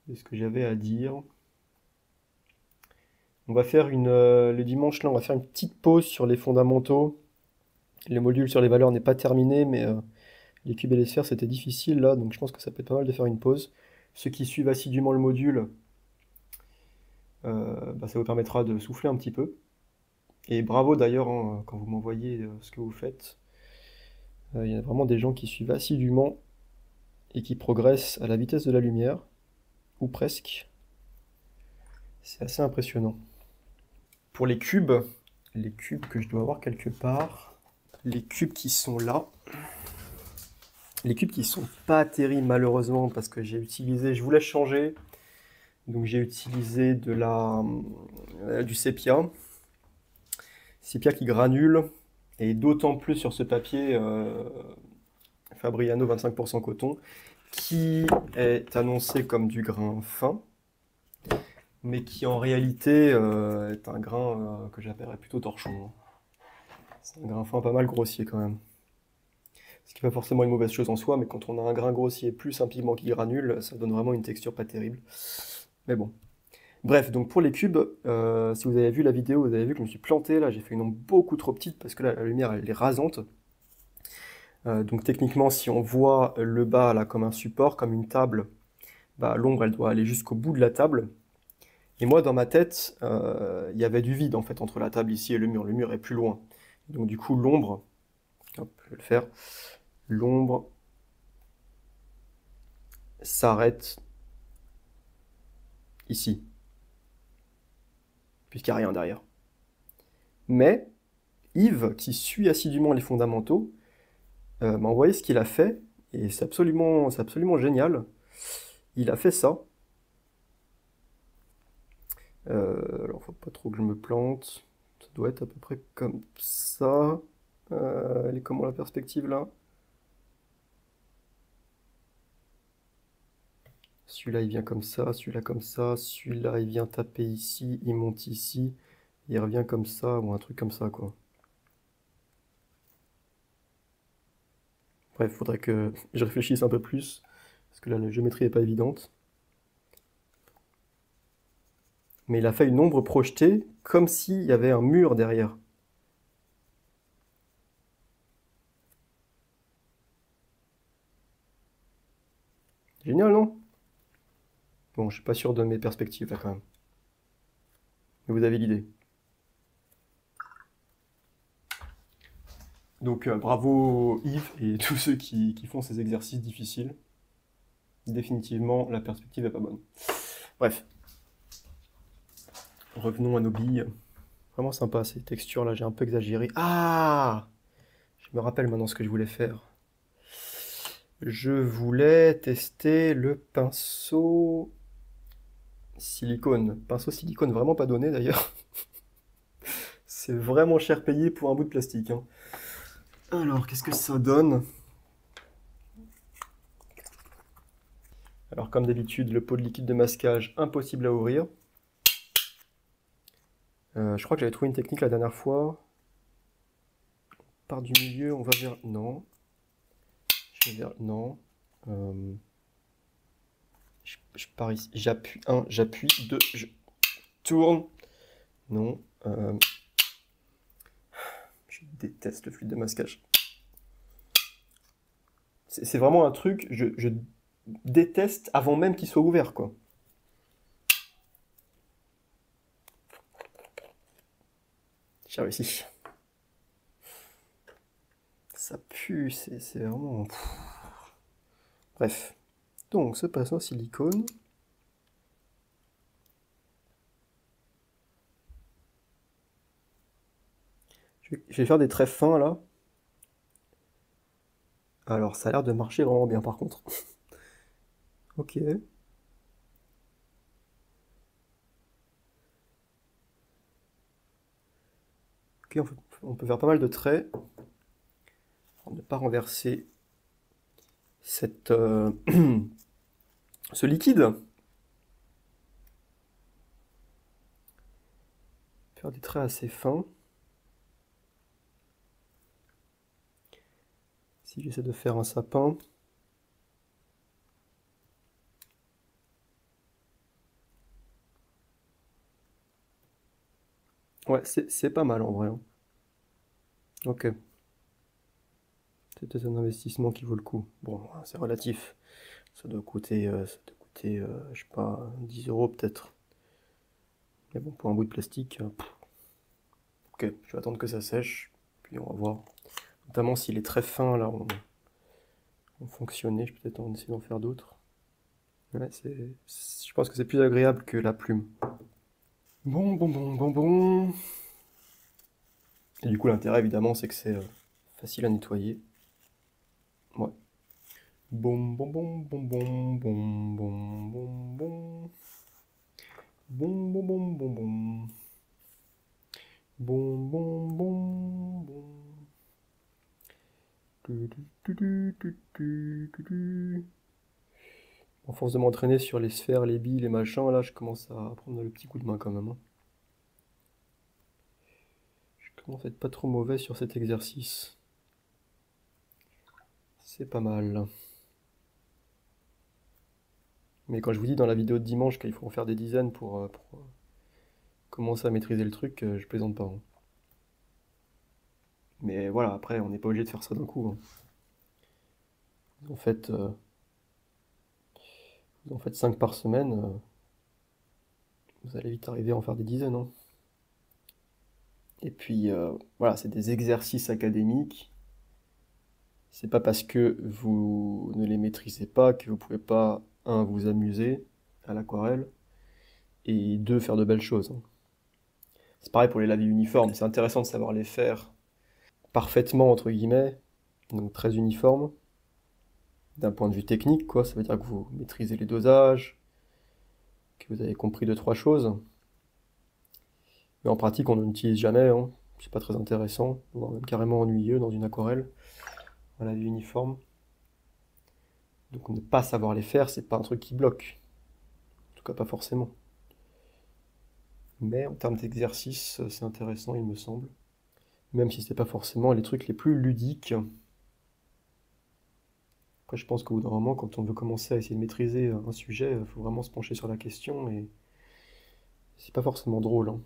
de ce que j'avais à dire. On va faire le dimanche, là, on va faire une petite pause sur les fondamentaux. Le module sur les valeurs n'est pas terminé, mais les cubes et les sphères, c'était difficile, là, donc je pense que ça peut être pas mal de faire une pause. Ceux qui suivent assidûment le module, bah, ça vous permettra de souffler un petit peu. Et bravo d'ailleurs, hein, quand vous m'envoyez ce que vous faites. Il y a vraiment des gens qui suivent assidûment et qui progressent à la vitesse de la lumière, ou presque. C'est assez impressionnant. Pour les cubes que je dois avoir quelque part, les cubes qui sont là, les cubes qui sont pas terribles malheureusement parce que j'ai utilisé, je voulais changer, donc j'ai utilisé du sépia qui granule, et d'autant plus sur ce papier Fabriano 25% coton, qui est annoncé comme du grain fin, mais qui en réalité est un grain que j'appellerais plutôt torchon. C'est un grain fin pas mal grossier quand même. Ce qui n'est pas forcément une mauvaise chose en soi, mais quand on a un grain grossier plus un pigment qui granule, ça donne vraiment une texture pas terrible. Mais bon. Bref, donc pour les cubes, si vous avez vu la vidéo, vous avez vu que je me suis planté là, j'ai fait une ombre beaucoup trop petite parce que là la lumière elle est rasante. Donc techniquement, si on voit le bas là comme un support, comme une table, bah, l'ombre elle doit aller jusqu'au bout de la table. Et moi dans ma tête, il y avait du vide en fait entre la table ici et le mur. Le mur est plus loin. Donc du coup l'ombre, hop, je vais le faire, l'ombre s'arrête ici, puisqu'il n'y a rien derrière. Mais Yves, qui suit assidûment les fondamentaux, m'a envoyé ce qu'il a fait, et c'est absolument génial. Il a fait ça. Alors, faut pas trop que je me plante. Ça doit être à peu près comme ça. Elle est comment la perspective là? Celui-là il vient comme ça, celui-là comme ça, celui-là il vient taper ici, il monte ici, il revient comme ça, ou un truc comme ça quoi. Bref, faudrait que je réfléchisse un peu plus, parce que là la géométrie est pas évidente. Mais il a fait une ombre projetée comme s'il y avait un mur derrière. Génial, non? Bon, je suis pas sûr de mes perspectives là quand même. Mais vous avez l'idée. Donc bravo Yves et tous ceux qui font ces exercices difficiles. Définitivement, la perspective est pas bonne. Bref, revenons à nos billes. Vraiment sympa ces textures là, j'ai un peu exagéré. Ah! Je me rappelle maintenant ce que je voulais faire. Je voulais tester le pinceau silicone. Pinceau silicone vraiment pas donné d'ailleurs. C'est vraiment cher payé pour un bout de plastique, hein. Alors, qu'est-ce que ça donne? Alors, comme d'habitude, le pot de liquide de masquage, impossible à ouvrir. Je crois que j'avais trouvé une technique la dernière fois. On part du milieu, on va vers... Non. Je vais vers... Non. Je pars ici. J'appuie 1, j'appuie 2, je tourne. Non. Je déteste le fluide de masquage. C'est vraiment un truc, je déteste avant même qu'il soit ouvert, quoi. J'ai réussi. Ça pue, c'est vraiment... Bref. Donc, ce pinceau en silicone. Je vais faire des traits fins, là. Alors, ça a l'air de marcher vraiment bien, par contre. Ok. Ok, on peut faire pas mal de traits. Pour ne pas renverser cette, ce liquide. Faire des traits assez fins. Si j'essaie de faire un sapin. Ouais, c'est pas mal en vrai, hein. Ok. C'est peut-être un investissement qui vaut le coup. Bon, c'est relatif. Ça doit coûter, je sais pas, 10 euros peut-être. Mais bon, pour un bout de plastique, ok, je vais attendre que ça sèche, puis on va voir. Notamment s'il est très fin, là, on fonctionner, je peux peut-être en essayer d'en faire d'autres. Ouais, je pense que c'est plus agréable que la plume. Bon. Et du coup, l'intérêt, évidemment, c'est que c'est facile à nettoyer. Ouais. Bon. Bon. Bon. En force de m'entraîner sur les sphères, les billes, les machins, là, je commence à prendre le petit coup de main quand même, hein. Je commence à être pas trop mauvais sur cet exercice. C'est pas mal. Mais quand je vous dis dans la vidéo de dimanche qu'il faut en faire des dizaines pour commencer à maîtriser le truc, je plaisante pas, hein. Mais voilà, après, on n'est pas obligé de faire ça d'un coup, hein. En fait, vous en faites 5 par semaine, vous allez vite arriver à en faire des dizaines, hein. Et puis, voilà, c'est des exercices académiques. C'est pas parce que vous ne les maîtrisez pas que vous pouvez pas, un, vous amuser à l'aquarelle, et deux, faire de belles choses, hein. C'est pareil pour les lavis uniformes, c'est intéressant de savoir les faire parfaitement, entre guillemets, donc très uniformes, d'un point de vue technique, quoi. Ça veut dire que vous maîtrisez les dosages, que vous avez compris deux, trois choses. Mais en pratique, on n'en utilise jamais, hein. C'est pas très intéressant, voire même carrément ennuyeux dans une aquarelle, un lavis uniforme. Donc ne pas savoir les faire, c'est pas un truc qui bloque. En tout cas, pas forcément. Mais en termes d'exercice, c'est intéressant, il me semble. Même si c'est pas forcément les trucs les plus ludiques. Après, je pense qu'au bout d'un moment, quand on veut commencer à essayer de maîtriser un sujet, il faut vraiment se pencher sur la question et c'est pas forcément drôle, hein.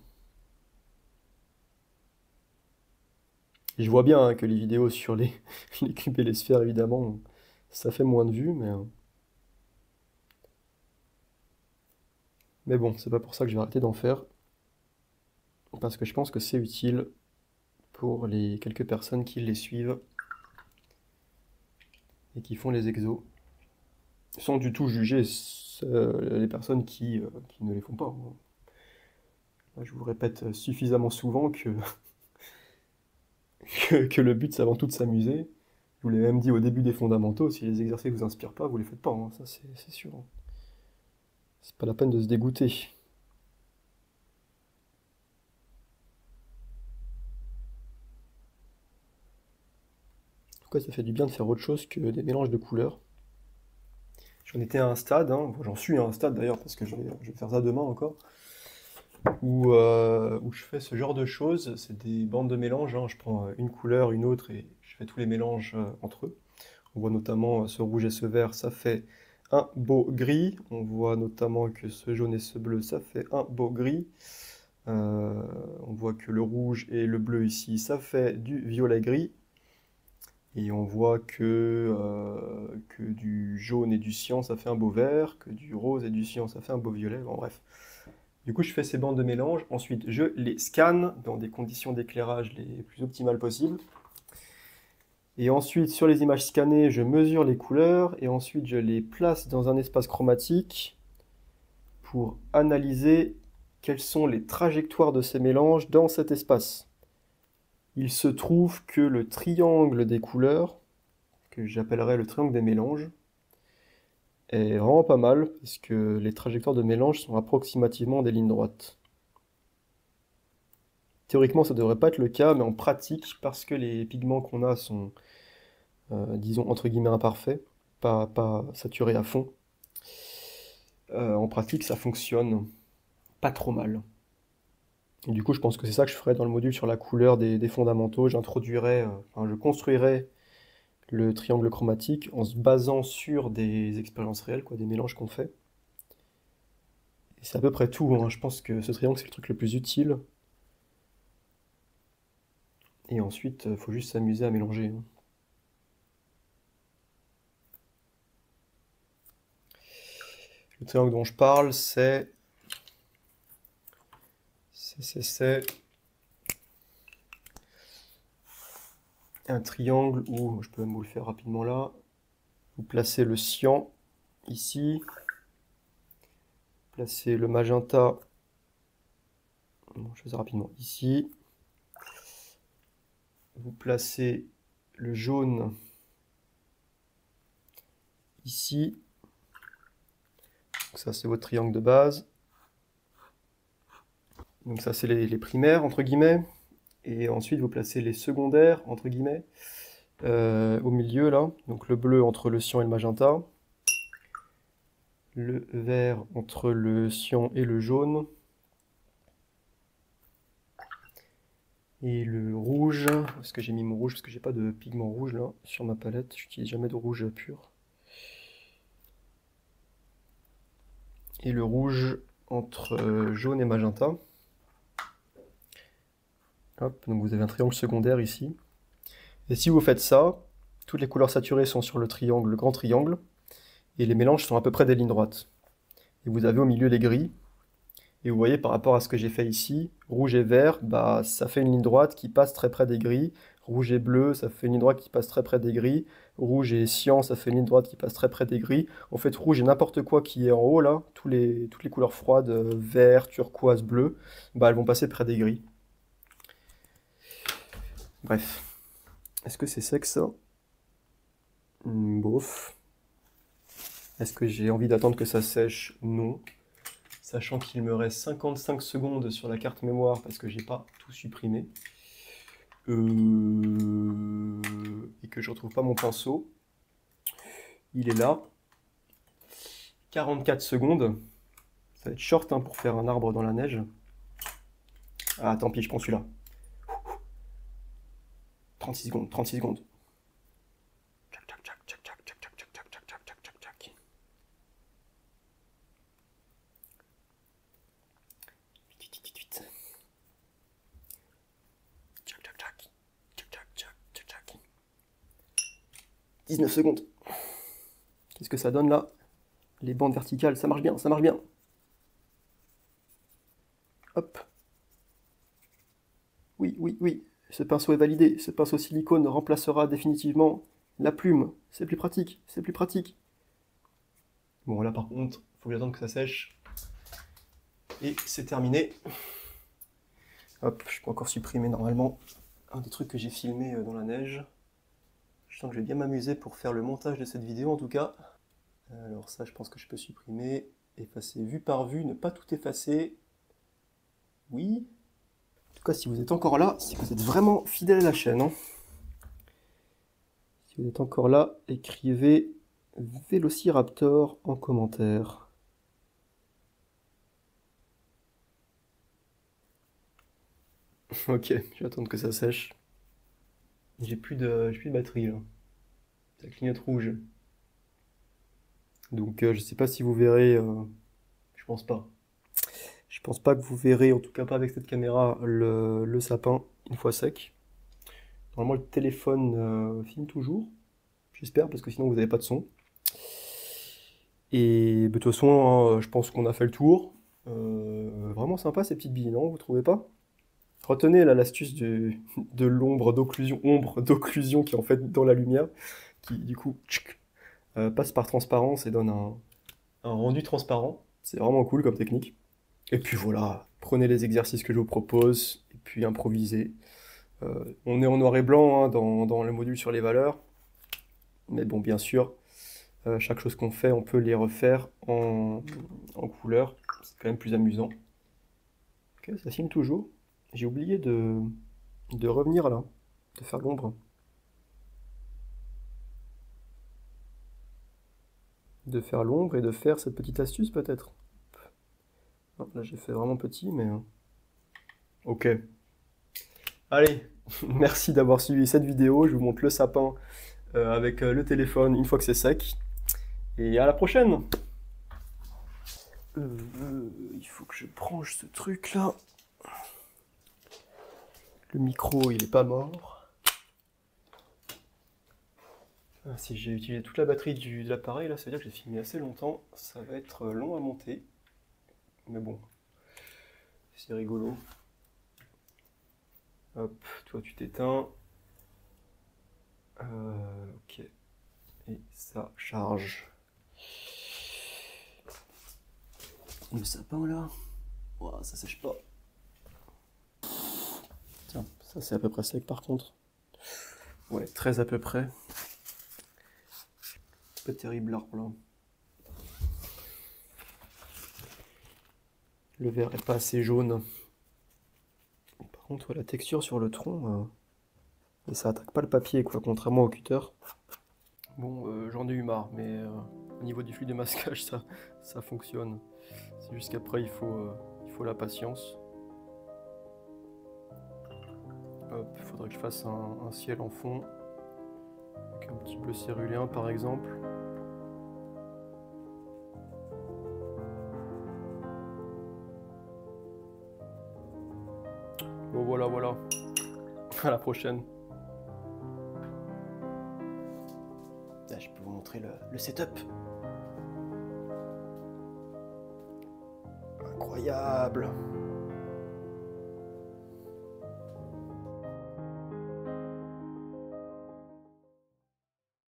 Et je vois bien hein, que les vidéos sur les cubes et les sphères, évidemment, ça fait moins de vues, mais bon, c'est pas pour ça que je vais arrêter d'en faire. Parce que je pense que c'est utile pour les quelques personnes qui les suivent et qui font les exos, sans du tout juger les personnes qui ne les font pas, hein. Là, je vous répète suffisamment souvent que le but c'est avant tout de s'amuser. Je vous l'ai même dit au début des fondamentaux, si les exercices vous inspirent pas, vous les faites pas, hein, ça c'est sûr, hein. C'est pas la peine de se dégoûter. En tout cas, ça fait du bien de faire autre chose que des mélanges de couleurs. J'en étais à un stade, hein, j'en suis à un stade d'ailleurs, parce que je vais faire ça demain encore, où je fais ce genre de choses. C'est des bandes de mélange, hein. Je prends une couleur, une autre, et je fais tous les mélanges entre eux. On voit notamment ce rouge et ce vert, ça fait un beau gris. On voit notamment que ce jaune et ce bleu, ça fait un beau gris. On voit que le rouge et le bleu ici, ça fait du violet-gris. Et on voit que du jaune et du cyan, ça fait un beau vert, que du rose et du cyan, ça fait un beau violet. Bon, bref. Du coup, je fais ces bandes de mélange. Ensuite, je les scanne dans des conditions d'éclairage les plus optimales possibles. Et ensuite, sur les images scannées, je mesure les couleurs. Et ensuite, je les place dans un espace chromatique pour analyser quelles sont les trajectoires de ces mélanges dans cet espace. Il se trouve que le triangle des couleurs, que j'appellerais le triangle des mélanges, est vraiment pas mal, parce que les trajectoires de mélange sont approximativement des lignes droites. Théoriquement, ça devrait pas être le cas, mais en pratique, parce que les pigments qu'on a sont, disons, entre guillemets, imparfaits, pas saturés à fond, en pratique, ça fonctionne pas trop mal. Et du coup, je pense que c'est ça que je ferai dans le module sur la couleur des fondamentaux. J'introduirai, enfin, je construirai le triangle chromatique en se basant sur des expériences réelles, quoi, des mélanges qu'on fait. Et c'est à peu près tout, hein. Je pense que ce triangle, c'est le truc le plus utile. Et ensuite, il faut juste s'amuser à mélanger, hein. Le triangle dont je parle, c'est un triangle où, je peux même vous le faire rapidement là, vous placez le cyan ici, placez le magenta, bon, je fais ça rapidement, ici, vous placez le jaune ici, donc ça c'est votre triangle de base, donc ça c'est les primaires entre guillemets, et ensuite vous placez les secondaires entre guillemets au milieu là, donc le bleu entre le cyan et le magenta, le vert entre le cyan et le jaune, et le rouge, est-ce que j'ai mis mon rouge parce que j'ai pas de pigment rouge là sur ma palette, j'utilise jamais de rouge pur. Et le rouge entre jaune et magenta. Hop, donc vous avez un triangle secondaire ici. Et si vous faites ça, toutes les couleurs saturées sont sur le triangle, le grand triangle, et les mélanges sont à peu près des lignes droites. Et vous avez au milieu les gris. Et vous voyez, par rapport à ce que j'ai fait ici, rouge et vert, bah, ça fait une ligne droite qui passe très près des gris. Rouge et bleu, ça fait une ligne droite qui passe très près des gris. Rouge et cyan, ça fait une ligne droite qui passe très près des gris. En fait, rouge et n'importe quoi qui est en haut, là, toutes les couleurs froides, vert, turquoise, bleu, bah, elles vont passer près des gris. Bref. Est-ce que c'est sec, ça? Bof. Est-ce que j'ai envie d'attendre que ça sèche? Non. Sachant qu'il me reste 55 secondes sur la carte mémoire parce que j'ai pas tout supprimé. Et que je retrouve pas mon pinceau. Il est là. 44 secondes. Ça va être short hein, pour faire un arbre dans la neige. Ah, tant pis, je prends celui-là. 36 secondes, 36 secondes. Tchac, tchac, tchac, tchac, tchac, tchac, tchac, tchac, tchac, tchac, tchac, tchac, tchac. Vite, vite, vite, vite. Tchac, tchac, tchac. Tchac, tchac, tchac, tchac, tchac. 19 secondes. Qu'est-ce que ça donne là? Les bandes verticales, ça marche bien, ça marche bien. Hop. Oui, oui, oui. Ce pinceau est validé. Ce pinceau silicone remplacera définitivement la plume. C'est plus pratique, c'est plus pratique. Bon, là par contre, il faut que j'attende que ça sèche. Et c'est terminé. Hop, je peux encore supprimer normalement un des trucs que j'ai filmé dans la neige. Je sens que je vais bien m'amuser pour faire le montage de cette vidéo en tout cas. Alors ça, je pense que je peux supprimer. Effacer vue par vue, ne pas tout effacer. Oui. En tout cas, si vous êtes encore là, si vous êtes vraiment fidèle à la chaîne. Hein. Si vous êtes encore là, écrivez Vélociraptor en commentaire. Ok, je vais attendre que ça sèche. J'ai plus de batterie là. Ça clignote rouge. Donc je sais pas si vous verrez. Je pense pas. Je pense pas que vous verrez, en tout cas pas avec cette caméra, le sapin une fois sec. Normalement le téléphone filme toujours. J'espère, parce que sinon vous n'avez pas de son. Et de toute façon, hein, je pense qu'on a fait le tour. Vraiment sympa ces petites billes, non? Vous trouvez pas? Retenez là l'astuce de l'ombre d'occlusion qui est en fait dans la lumière, qui du coup passe par transparence et donne un rendu transparent. C'est vraiment cool comme technique. Et puis voilà, prenez les exercices que je vous propose et puis improvisez. On est en noir et blanc hein, dans le module sur les valeurs, mais bon, bien sûr, chaque chose qu'on fait, on peut les refaire en couleur. C'est quand même plus amusant. Ok, ça filme toujours. J'ai oublié de revenir là, de faire l'ombre. De faire l'ombre et de faire cette petite astuce peut-être. Non, là j'ai fait vraiment petit, mais... Ok. Allez, merci d'avoir suivi cette vidéo. Je vous montre le sapin avec le téléphone une fois que c'est sec. Et à la prochaine. Il faut que je branche ce truc là. Le micro il est pas mort. Ah, si j'ai utilisé toute la batterie de l'appareil là, ça veut dire que j'ai filmé assez longtemps. Ça va être long à monter. Mais bon, c'est rigolo. Hop, toi tu t'éteins. Ok. Et ça charge. Le sapin là. Ouah, ça sèche pas. Tiens, ça c'est à peu près sec par contre. Ouais, très à peu près. Pas terrible l'arbre là. Le verre est pas assez jaune. Par contre, la texture sur le tronc, et ça attaque pas le papier quoi, contrairement au cutter. Bon, j'en ai eu marre, mais au niveau du flux de masquage, ça fonctionne. C'est juste qu'après, il faut la patience. Hop, il faudrait que je fasse un ciel en fond. Avec un petit bleu cérulien par exemple. Bon voilà, voilà. À la prochaine. Là, je peux vous montrer le setup. Incroyable. incroyable.